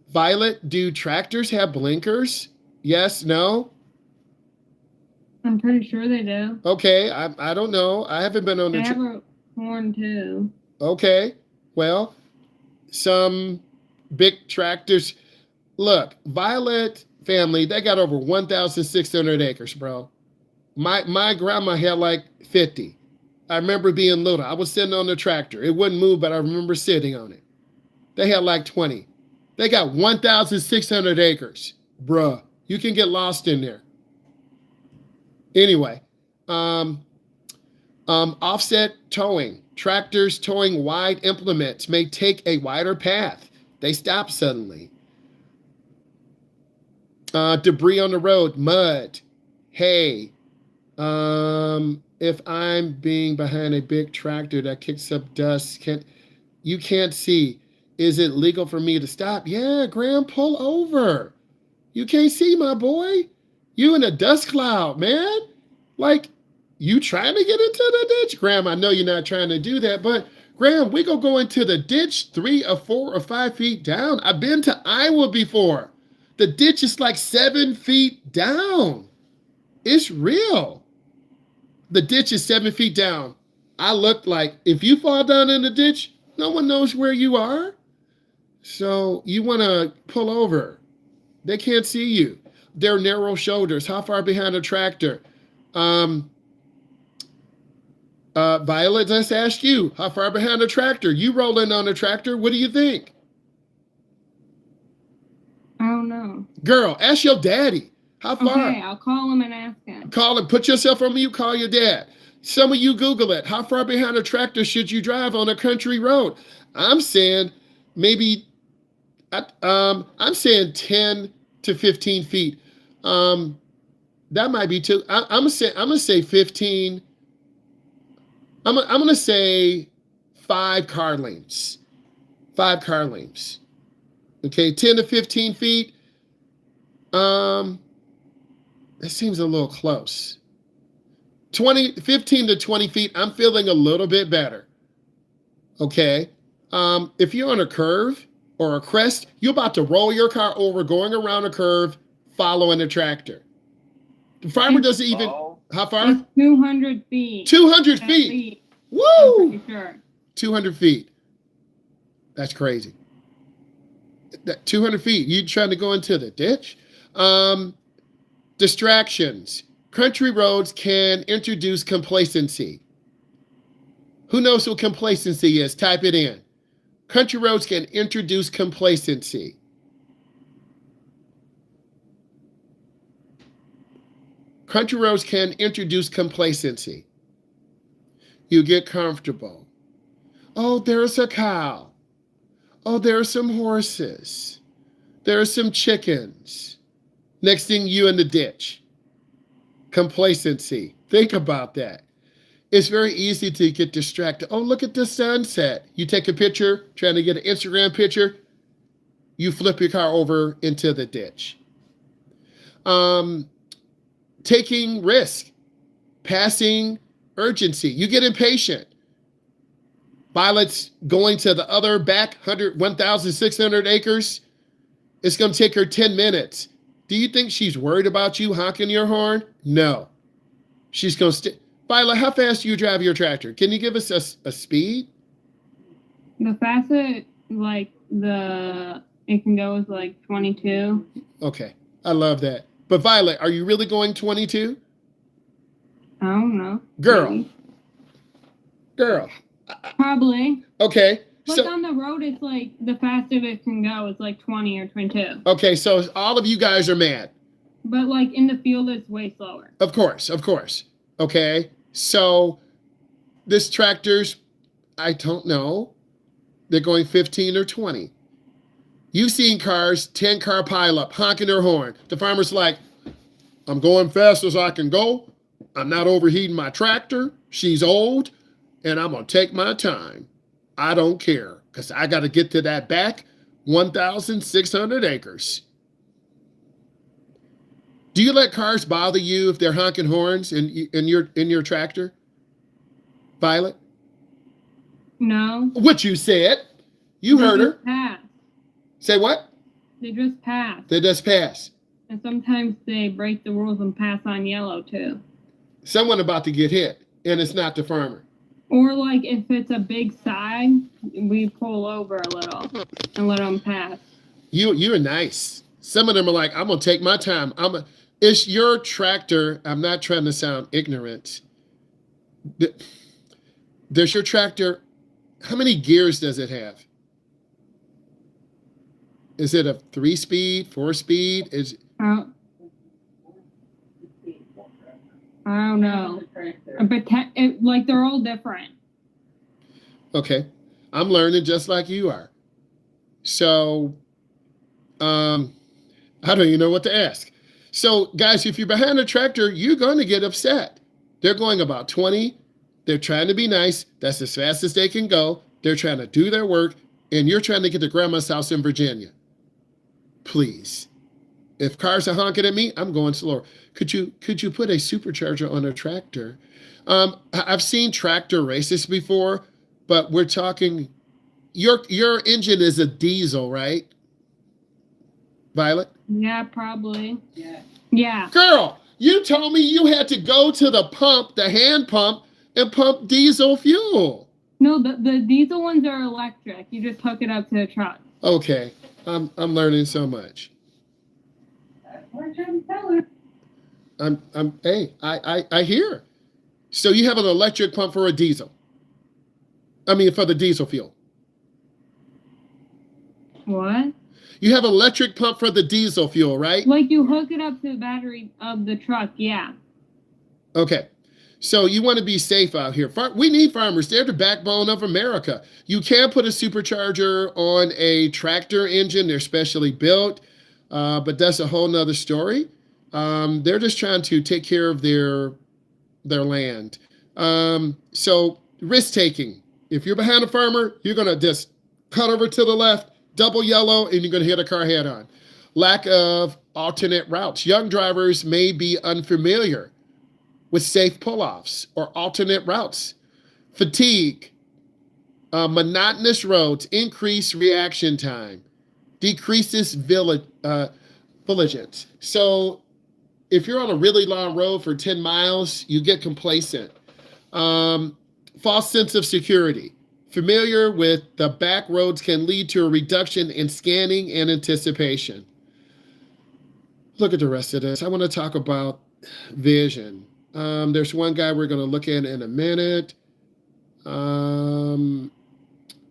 Violet, do tractors have blinkers? Yes, no? I'm pretty sure they do. Okay, I don't know. I haven't been on the... They have a horn too. Okay, well, some big tractors... Look, Violet family, they got over 1,600 acres, bro. My grandma had like 50. I remember being little. I was sitting on the tractor. It wouldn't move, but I remember sitting on it. They had like 20. They got 1,600 acres. Bruh, you can get lost in there. Anyway, offset towing. Tractors towing wide implements may take a wider path. They stop suddenly. Debris on the road, mud, hay. If I'm being behind a big tractor that kicks up dust, you can't see. Is it legal for me to stop? Yeah, Graham, pull over. You can't see, my boy. You in a dust cloud, man. Like, you trying to get into the ditch? Graham, I know you're not trying to do that, but Graham, we gonna go into the ditch 3 or 4 or 5 feet down. I've been to Iowa before. The ditch is like 7 feet down. It's real. The ditch is 7 feet down. I looked like if you fall down in the ditch, no one knows where you are. So you want to pull over. They can't see you. They're narrow shoulders. How far behind a tractor? Violet, let's ask you. How far behind a tractor? You rolling on a tractor. What do you think? I don't know. Girl, ask your daddy. How far? Okay, I'll call him and ask him. Call him. Put yourself on mute. Call your dad. Some of you Google it. How far behind a tractor should you drive on a country road? I'm saying maybe, I'm saying 10 to 15 feet. That might be too. I'm gonna say 15. I'm gonna say 5 car lengths. 5 car lengths. Okay, 10 to 15 feet. That seems a little close. 15 to 20 feet, I'm feeling a little bit better. Okay. If you're on a curve or a crest, you're about to roll your car over, going around a curve, following a tractor. The farmer doesn't even, how far? It's 200 feet. 200 At feet. least, Woo! I'm pretty sure. 200 feet. That's crazy. 200 feet. You trying to go into the ditch? Distractions. Country roads can introduce complacency. Who knows what complacency is? Type it in. Country roads can introduce complacency. Country roads can introduce complacency. You get comfortable. Oh, there's a cow. Oh, there are some horses. There are some chickens. Next thing, you in the ditch. Complacency. Think about that. It's very easy to get distracted. Oh, look at the sunset. You take a picture, trying to get an Instagram picture. You flip your car over into the ditch. Taking risk. Passing urgency. You get impatient. Violet's going to the other back 1,600 acres. It's going to take her 10 minutes. Do you think she's worried about you honking your horn? No. She's going to Violet, how fast do you drive your tractor? Can you give us a speed? The fastest, it can go is 22. Okay. I love that. But Violet, are you really going 22? I don't know. Girl. Maybe. Girl. Probably. Okay. On the road, it's the fastest it can go is 20 or 22. Okay, so all of you guys are mad. But in the field, it's way slower. Of course. Okay. So this tractor's, I don't know. They're going 15 or 20. You've seen cars, 10-car pileup, honking their horn. The farmer's like, I'm going fast as I can go. I'm not overheating my tractor. She's old, and I'm going to take my time. I don't care, because I got to get to that back 1,600 acres. Do you let cars bother you if they're honking horns in your tractor? Violet? No. What you said? You heard her. Pass. Say what? They just pass. They just pass. And sometimes they break the rules and pass on yellow too. Someone about to get hit, and it's not the farmer. Or if it's a big side, we pull over a little and let them pass. You're nice. Some of them are like, I'm gonna take my time. It's your tractor. I'm not trying to sound ignorant. Does your tractor, how many gears does it have? Is it a 3-speed, 4-speed? I don't know. But they're all different. Okay. I'm learning just like you are. So, I don't even know what to ask. So, guys, if you're behind a tractor, you're going to get upset. They're going about 20. They're trying to be nice. That's as fast as they can go. They're trying to do their work, and you're trying to get to grandma's house in Virginia. Please. If cars are honking at me, I'm going slower. Could you put a supercharger on a tractor? I've seen tractor races before, but we're talking, your engine is a diesel, right? Violet? Yeah, probably. Yeah. Girl, You told me you had to go to the pump, the hand pump, and pump diesel fuel. No, the diesel ones are electric. You just hook it up to the truck. Okay, I'm learning so much. That's what I'm trying to tell her. Hey, I hear. So you have an electric pump for a diesel. I mean, for the diesel fuel. What? You have an electric pump for the diesel fuel, right? Like you hook it up to the battery of the truck, yeah. Okay. So you want to be safe out here. We need farmers. They're the backbone of America. You can put a supercharger on a tractor engine. They're specially built, but that's a whole nother story. They're just trying to take care of their land. So risk taking. If you're behind a farmer, you're going to just cut over to the left, double yellow, and you're going to hit a car head on. Lack of alternate routes. Young drivers may be unfamiliar with safe pull-offs or alternate routes. Fatigue, monotonous roads, increased reaction time, decreases vigilance. So if you're on a really long road for 10 miles, you get complacent. False sense of security. Familiar with the back roads can lead to a reduction in scanning and anticipation. Look at the rest of this. I want to talk about vision. There's one guy we're going to look at in a minute.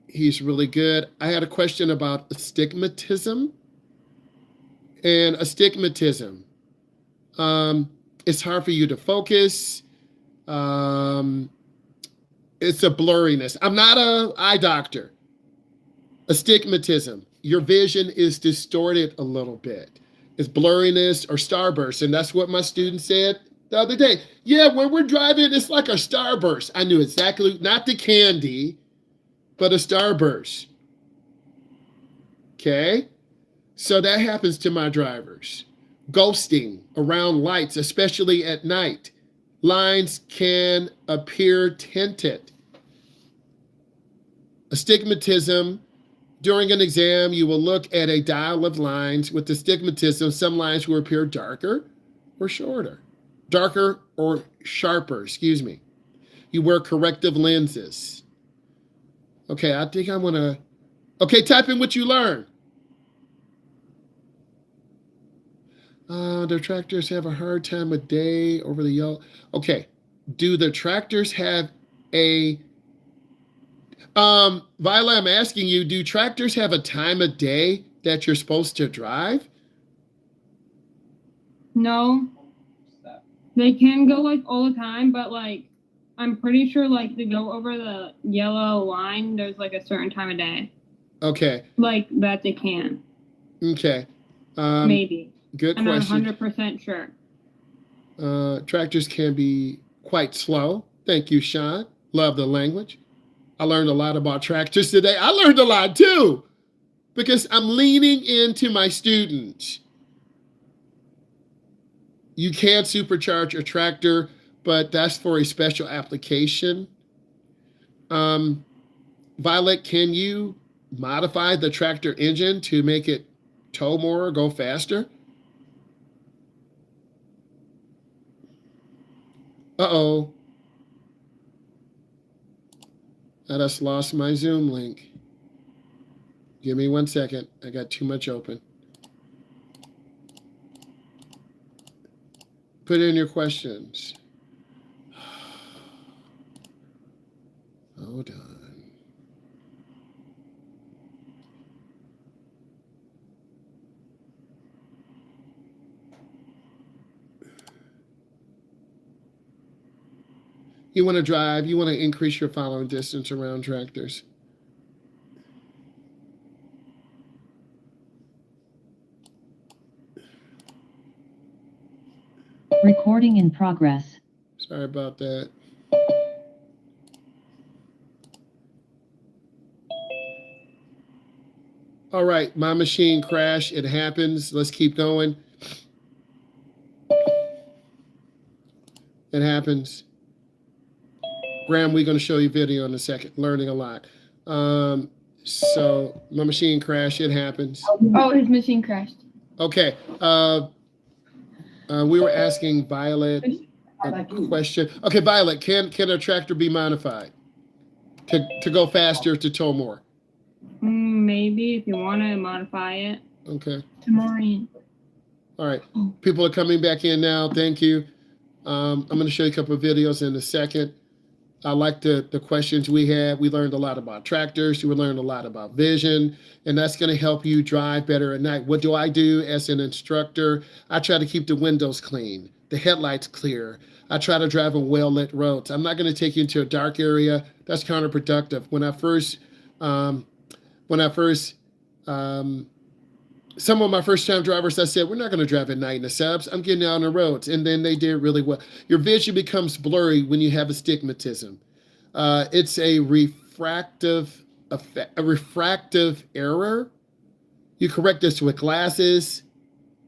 He's really good. I had a question about astigmatism. And astigmatism. It's hard for you to focus. It's a blurriness. I'm not an eye doctor. Astigmatism. Your vision is distorted a little bit. It's blurriness or starburst. And that's what my student said the other day. Yeah, when we're driving, it's like a starburst. I knew exactly, not the candy, but a starburst. Okay? So that happens to my drivers. Ghosting around lights, especially at night. Lines can appear tinted. Astigmatism. During an exam, you will look at a dial of lines. With astigmatism, some lines will appear darker or shorter. Darker or sharper, excuse me. You wear corrective lenses. Okay, I think I want to... Okay, type in what you learned. The tractors have a hard time of day over the yellow. Okay, do the tractors have a... Viola, I'm asking you, do tractors have a time of day that you're supposed to drive? No. They can go like all the time, but like I'm pretty sure like to go over the yellow line, there's like a certain time of day. Okay. Like that they can. Okay. Maybe. Good I'm question. not 100% sure. Tractors can be quite slow. Thank you, Sean. Love the language. I learned a lot about tractors today. I learned a lot too, because I'm leaning into my students. You can't supercharge a tractor, but that's for a special application. Violet, can you modify the tractor engine to make it tow more or go faster? Uh-oh. I just lost my Zoom link. Give me 1 second. I got too much open. Put in your questions. Hold on. You want to drive, you want to increase your following distance around tractors. Recording in progress. Sorry about that. All right, my machine crashed. It happens. Let's keep going. It happens. Graham, we're going to show you video in a second. Learning a lot. So my machine crashed. It happens. Oh, his machine crashed. Okay. We were asking Violet a question. Okay, Violet, can a tractor be modified to go faster, to tow more? Maybe if you want to modify it. Okay. Maureen. All right. People are coming back in now. Thank you. I'm going to show you a couple of videos in a second. I like the questions we had. We learned a lot about tractors. We learned a lot about vision, and that's going to help you drive better at night. What do I do as an instructor? I try to keep the windows clean, the headlights clear. I try to drive on well-lit roads. I'm not going to take you into a dark area. That's counterproductive. Some of my first-time drivers, I said, we're not going to drive at night in the subs. I'm getting out on the roads. And then they did really well. Your vision becomes blurry when you have astigmatism. It's a refractive error. You correct this with glasses,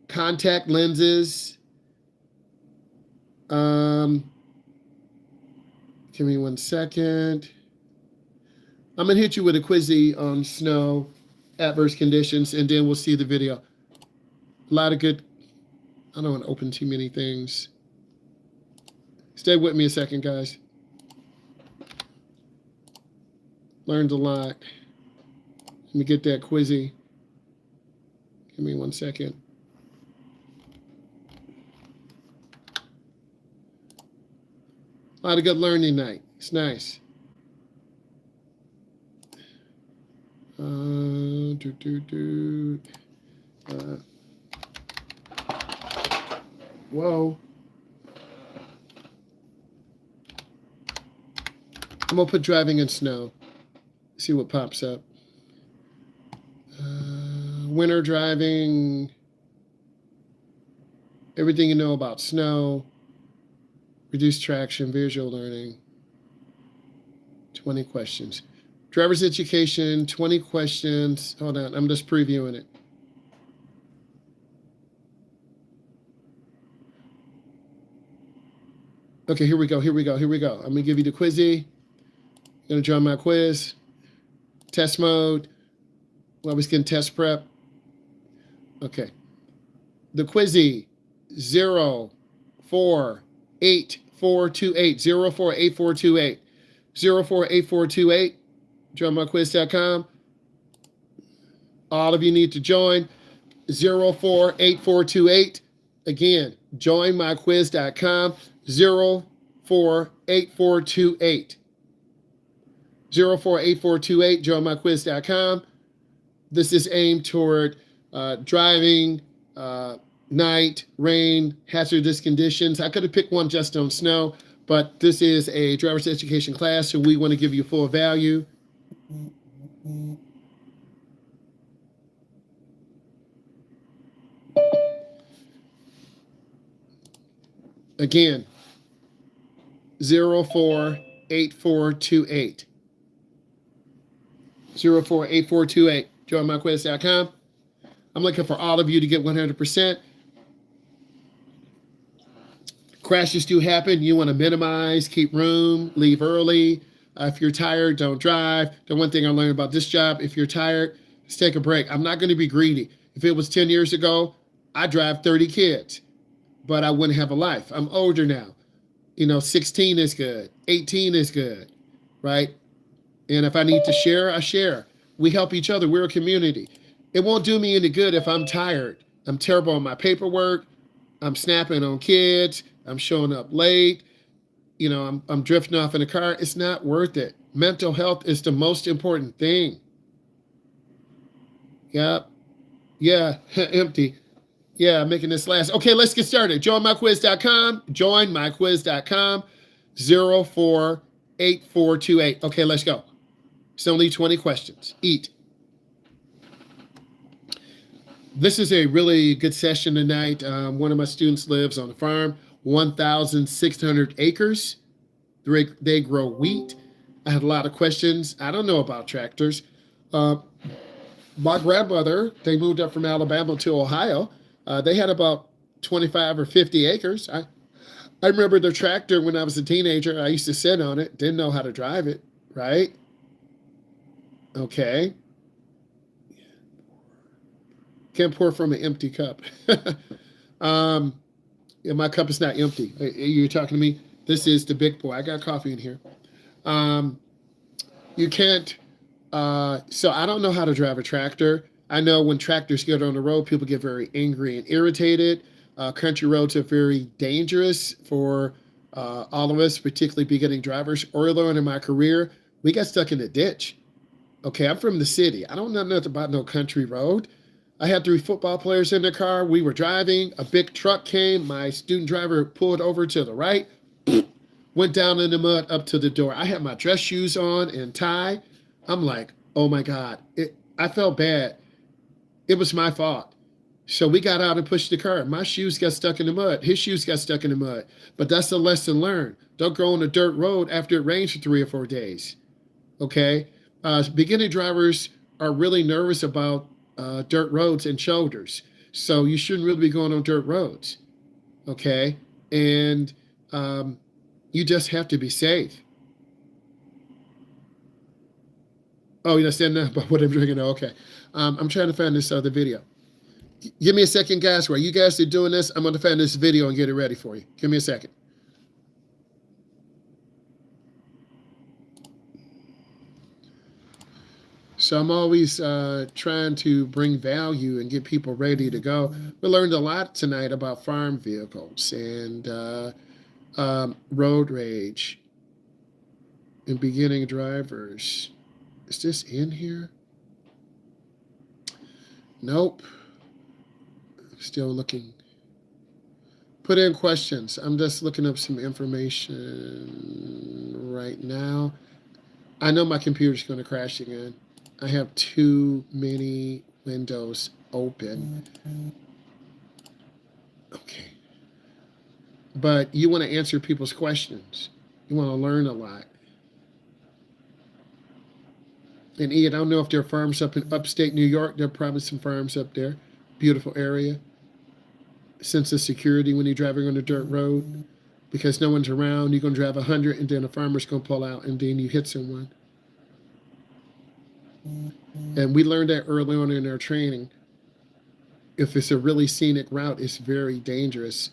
contact lenses. Give me 1 second. I'm going to hit you with a quizzy on snow, adverse conditions, and then we'll see the video. A lot of good. I don't want to open too many things. Stay with me a second, guys. Learned a lot. Let me get that quizzy. Give me 1 second. A lot of good learning night. It's nice. Whoa. I'm gonna put driving in snow. See what pops up. Winter driving. Everything you know about snow. Reduced traction, visual learning. 20 questions. Driver's education, 20 questions. Hold on, I'm just previewing it. Okay, here we go. I'm gonna give you the quizzy. I'm gonna draw my quiz. Test mode. Well, we can test prep. Okay. The quizzy, 048428, 048428, 048428. DrawMyQuiz.com. All of you need to join. 048428. Again, joinmyquiz.com. 048428. 048428. Joinmyquiz.com. This is aimed toward driving, night, rain, hazardous conditions. I could have picked one just on snow, but this is a driver's education class, so we want to give you full value. Again, 048428. 048428. JoinMyQuiz.com. I'm looking for all of you to get 100%. Crashes do happen. You want to minimize, keep room, leave early. If you're tired, don't drive. The one thing I learned about this job, if you're tired, just take a break. I'm not going to be greedy. If it was 10 years ago, I'd drive 30 kids, but I wouldn't have a life. I'm older now. 16 is good. 18 is good, right? And if I need to share, I share. We help each other. We're a community. It won't do me any good if I'm tired. I'm terrible on my paperwork. I'm snapping on kids. I'm showing up late. I'm drifting off in the car. It's not worth it. Mental health is the most important thing. Yep. Yeah, empty. Yeah, making this last. Okay, let's get started. JoinMyQuiz.com. JoinMyQuiz.com. 048428. Okay, let's go. It's only 20 questions. Eat. This is a really good session tonight. One of my students lives on a farm, 1,600 acres. They grow wheat. I had a lot of questions. I don't know about tractors. My grandmother, they moved up from Alabama to Ohio. They had about 25 or 50 acres. I remember the tractor when I was a teenager. I used to sit on it, didn't know how to drive it, right? Okay. Can't pour from an empty cup. Yeah, my cup is not empty. You're talking to me? This is the big boy. I got coffee in here. Um, you can't. So I don't know how to drive a tractor. I know when tractors get on the road, people get very angry and irritated. Country roads are very dangerous for all of us, particularly beginning drivers. Early on in my career, we got stuck in a ditch. Okay, I'm from the city. I don't know nothing about no country road. I had 3 football players in the car. We were driving. A big truck came. My student driver pulled over to the right, went down in the mud up to the door. I had my dress shoes on and tie. I'm like, oh my God. I felt bad. It was my fault. So we got out and pushed the car. My shoes got stuck in the mud. His shoes got stuck in the mud. But that's a lesson learned. Don't go on a dirt road after it rains for 3 or 4 days. Okay? Beginning drivers are really nervous about dirt roads and shoulders. So you shouldn't really be going on dirt roads. Okay? And you just have to be safe. Oh, you understand now about what I'm drinking? Okay. I'm trying to find this other video. Give me a second, guys. While you guys are doing this, I'm going to find this video and get it ready for you. Give me a second. So I'm always trying to bring value and get people ready to go. We learned a lot tonight about farm vehicles and road rage and beginning drivers. Is this in here? Nope. Still looking. Put in questions. I'm just looking up some information right now. I know my computer's going to crash again. I have too many windows open. Okay. But you want to answer people's questions. You want to learn a lot. And Ian, I don't know if there are farms up in upstate New York. There are probably some farms up there. Beautiful area. Sense of security when you're driving on a dirt road. Because no one's around. You're going to drive 100 and then a farmer's going to pull out and then you hit someone. And we learned that early on in our training. If it's a really scenic route, it's very dangerous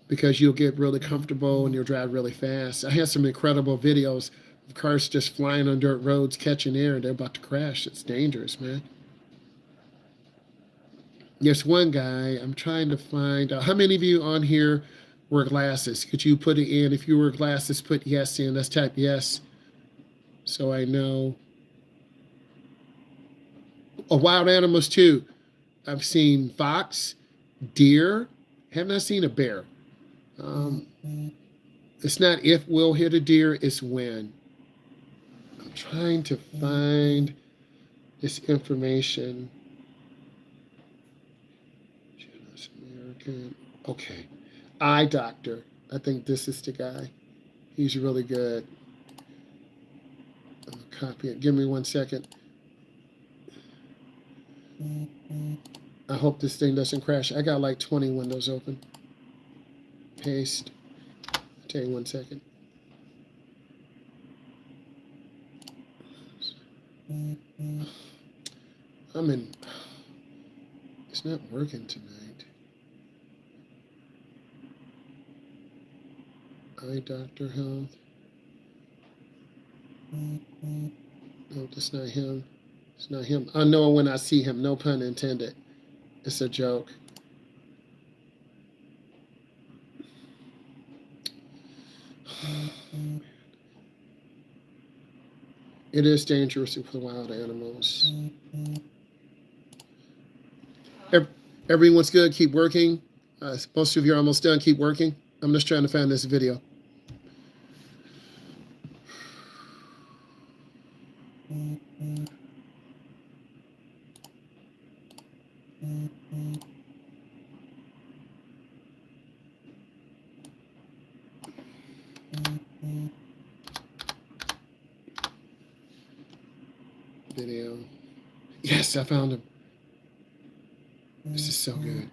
because you'll get really comfortable and you'll drive really fast. I had some incredible videos of cars just flying on dirt roads, catching air, and they're about to crash. It's dangerous, man. There's one guy, I'm trying to find, how many of you on here wear glasses? Could you put it in? If you wear glasses, put yes in. Let's type yes so I know. Oh, wild animals too. I've seen fox, deer. Have not seen a bear. It's not if we'll hit a deer, it's when. I'm trying to find this information. American. Okay. Eye doctor. I think this is the guy. He's really good. I'm gonna copy it. Give me 1 second. I hope this thing doesn't crash. I got like 20 windows open. Paste. I'll tell you 1 second. It's not working tonight. Eye doctor health. No, that's not him. It's not him. I know when I see him, no pun intended. It's a joke. It is dangerous with the wild animals. Everyone's good. Keep working. Most of you are almost done. Keep working. I'm just trying to find this video. Video. Yes, I found him. This is so good.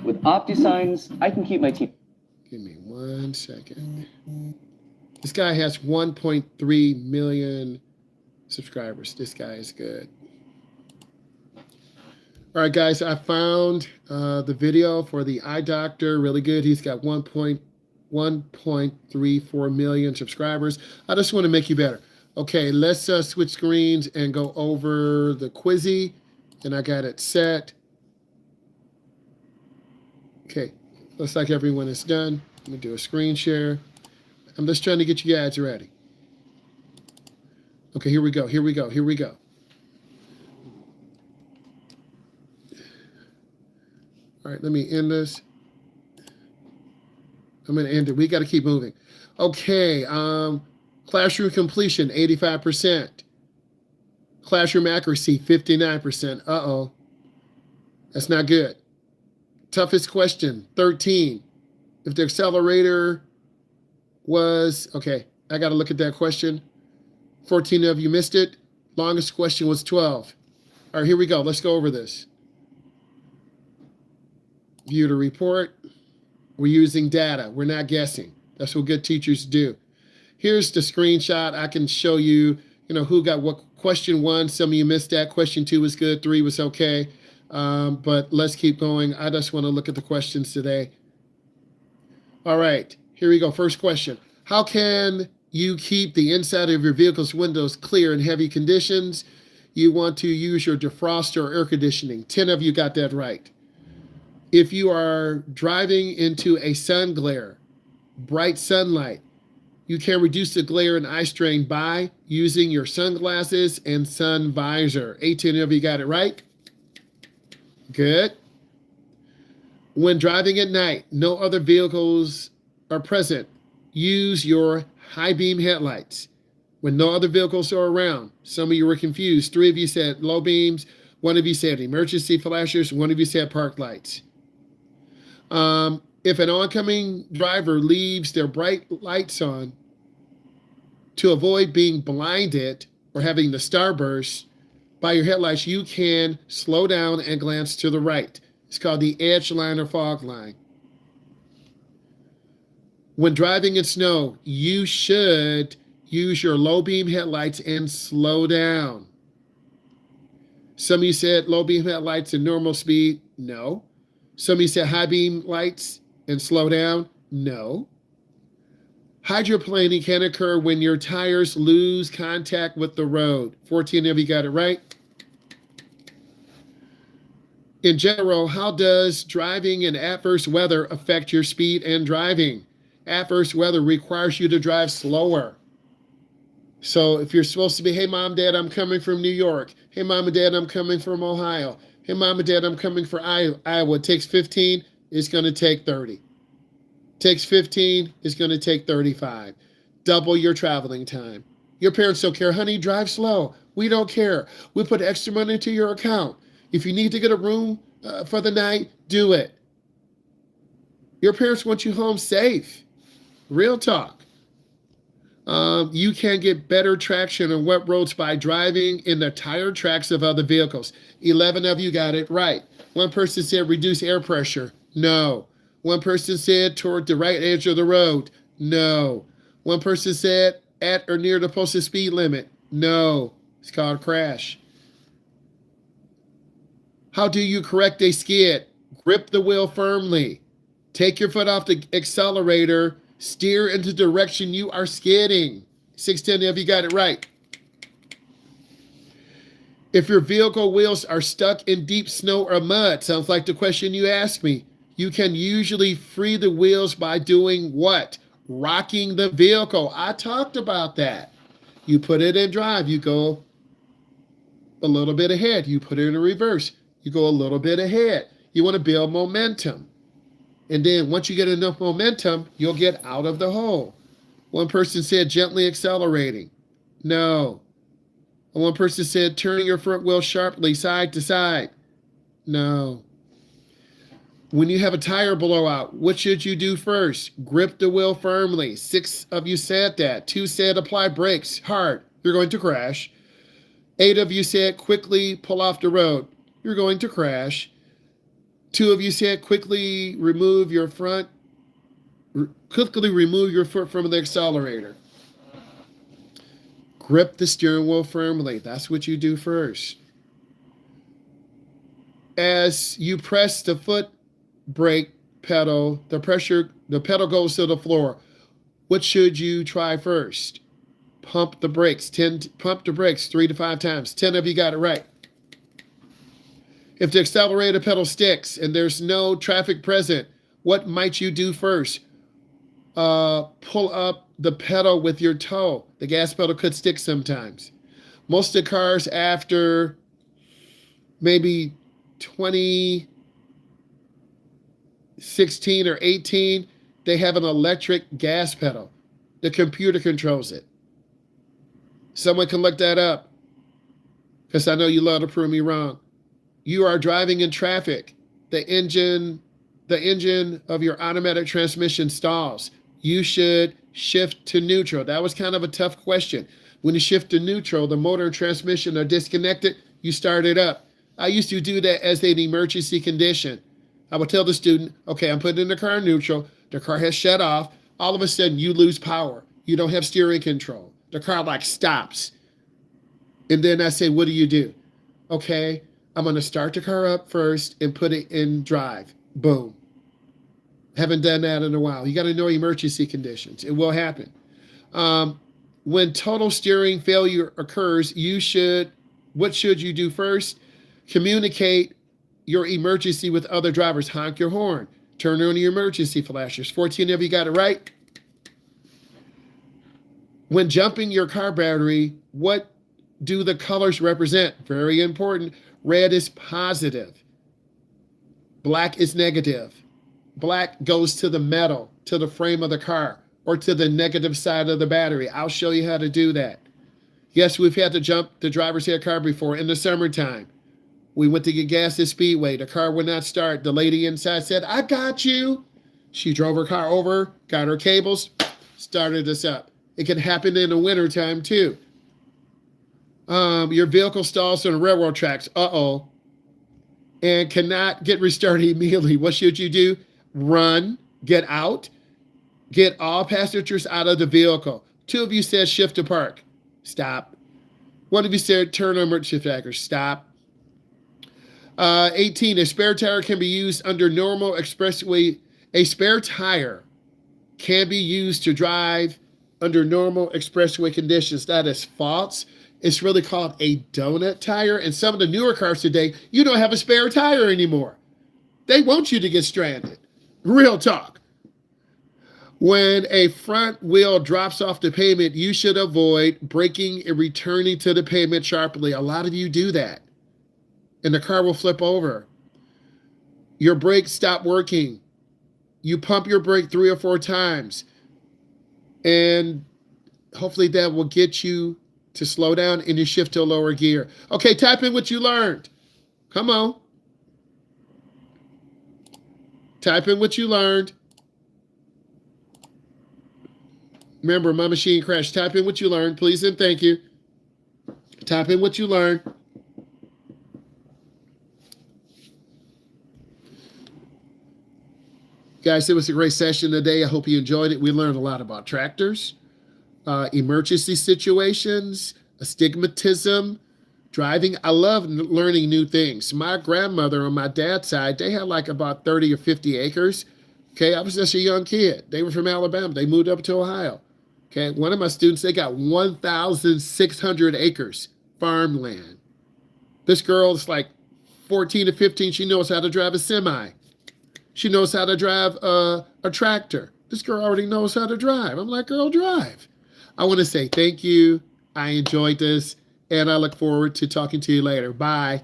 With OptiSigns, I can keep my teeth. Give me 1 second. This guy has 1.3 million subscribers. This guy is good. All right, guys, I found the video for the eye doctor. Really good. He's got 1.34 million subscribers. I just want to make you better. Okay, let's switch screens and go over the Quizzy. And I got it set. Okay, looks like everyone is done. Let me do a screen share. I'm just trying to get you guys ready. Okay, here we go. Here we go. Here we go. All right, let me end this. I'm going to end it. We got to keep moving. Okay, classroom completion, 85%. Classroom accuracy, 59%. Uh-oh. That's not good. Toughest question, 13. If the accelerator was, okay, I got to look at that question. 14 of you missed it. Longest question was 12. All right, here we go. Let's go over this. View the report. We're using data. We're not guessing. That's what good teachers do. Here's the screenshot. I can show you, who got what. Question 1, some of you missed that. Question 2 was good. 3 was okay. But let's keep going. I just want to look at the questions today. All right, here we go. First question. How can you keep the inside of your vehicle's windows clear in heavy conditions? You want to use your defroster or air conditioning. 10 of you got that right. If you are driving into a sun glare, bright sunlight, you can reduce the glare and eye strain by using your sunglasses and sun visor. 18 of you got it right. Good. When driving at night, no other vehicles are present. Use your high beam headlights. When no other vehicles are around, some of you were confused. 3 of you said low beams. 1 of you said emergency flashers. 1 of you said park lights. If an oncoming driver leaves their bright lights on to avoid being blinded or having the starburst by your headlights, you can slow down and glance to the right. It's called the edge line or fog line. When driving in snow, you should use your low beam headlights and slow down. Some of you said low beam headlights and normal speed. No. Some of you said high beam lights and slow down. No. Hydroplaning can occur when your tires lose contact with the road. 14 of you got it right. In general, how does driving in adverse weather affect your speed and driving? Adverse weather requires you to drive slower. So if you're supposed to be, hey, Mom, Dad, I'm coming from New York. Hey, Mom and Dad, I'm coming from Ohio. Hey, Mom and Dad, I'm coming from Iowa. It takes 15. It's going to take 30. Takes 15. It's going to take 35. Double your traveling time. Your parents don't care. Honey, drive slow. We don't care. We put extra money into your account. If you need to get a room for the night, do it. Your parents want you home safe. Real talk. You can get better traction on wet roads by driving in the tire tracks of other vehicles. 11 of you got it right. One person said reduce air pressure. No. One person said toward the right edge of the road. No. One person said at or near the posted speed limit. No. It's called crash. How do you correct a skid? Grip the wheel firmly. Take your foot off the accelerator. Steer into the direction you are skidding. 610 of you got it right. If your vehicle wheels are stuck in deep snow or mud, sounds like the question you asked me, you can usually free the wheels by doing what? Rocking the vehicle. I talked about that. You put it in drive, you go a little bit ahead. You put it in reverse, you go a little bit ahead. You want to build momentum. And then once you get enough momentum, you'll get out of the hole. One person said gently accelerating. No. And one person said turning your front wheel sharply side to side. No. When you have a tire blowout, what should you do first? Grip the wheel firmly. 6 of you said that. 2 said apply brakes hard. You're going to crash. 8 of you said quickly pull off the road. You're going to crash. 2 of you said quickly remove your foot from the accelerator. Grip the steering wheel firmly. That's what you do first. As you press the foot brake pedal, the pedal goes to the floor. What should you try first? Pump the brakes 3 to 5 times. 10 of you got it right. If the accelerator pedal sticks and there's no traffic present, what might you do first? Pull up the pedal with your toe. The gas pedal could stick sometimes. Most of the cars after maybe 2016 or 18, they have an electric gas pedal. The computer controls it. Someone can look that up, because I know you love to prove me wrong. You are driving in traffic. The engine of your automatic transmission stalls. You should shift to neutral. That was kind of a tough question. When you shift to neutral, the motor and transmission are disconnected. You start it up. I used to do that as an emergency condition. I would tell the student, okay, I'm putting the car in neutral. The car has shut off. All of a sudden, you lose power. You don't have steering control. The car like stops. And then I say, what do? Okay, I'm going to start the car up first and put it in drive. Boom. Haven't done that in a while. You got to know emergency conditions. It will happen. When total steering failure occurs, what should you do first? Communicate your emergency with other drivers. Honk your horn. Turn on your emergency flashers. 14 of you got it right. When jumping your car battery, what do the colors represent? Very important. Red is positive. Black is negative. Black goes to the metal, to the frame of the car, or to the negative side of the battery. I'll show you how to do that. Yes, we've had to jump the driver's head car before in the summertime. We went to get gas at Speedway. The car would not start. The lady inside said, I got you. She drove her car over, got her cables, started us up. It can happen in the wintertime too. Your vehicle stalls on the railroad tracks. Uh-oh. And cannot get restarted immediately. What should you do? Run, get out, get all passengers out of the vehicle. 2 of you said shift to park. Stop. 1 of you said turn on emergency flaggers. Stop. 18, a spare tire can be used under normal expressway. A spare tire can be used to drive under normal expressway conditions. That is false. It's really called a donut tire. And some of the newer cars today, you don't have a spare tire anymore. They want you to get stranded. Real talk. When a front wheel drops off the pavement, you should avoid braking and returning to the pavement sharply. A lot of you do that, and the car will flip over. Your brakes stop working. You pump your brake 3 or 4 times, and hopefully that will get you to slow down and you shift to a lower gear. Okay, type in what you learned. Come on. Type in what you learned. Remember, my machine crashed. Type in what you learned, please and thank you. Type in what you learned. Guys, it was a great session today. I hope you enjoyed it. We learned a lot about tractors, emergency situations, astigmatism, driving. I love learning new things. My grandmother on my dad's side, they had like about 30 or 50 acres. Okay, I was just a young kid. They were from Alabama. They moved up to Ohio. Okay, one of my students, they got 1,600 acres farmland. This girl is like 14 to 15. She knows how to drive a semi. She knows how to drive a tractor. This girl already knows how to drive. I'm like, girl, drive. I want to say thank you. I enjoyed this, and I look forward to talking to you later. Bye.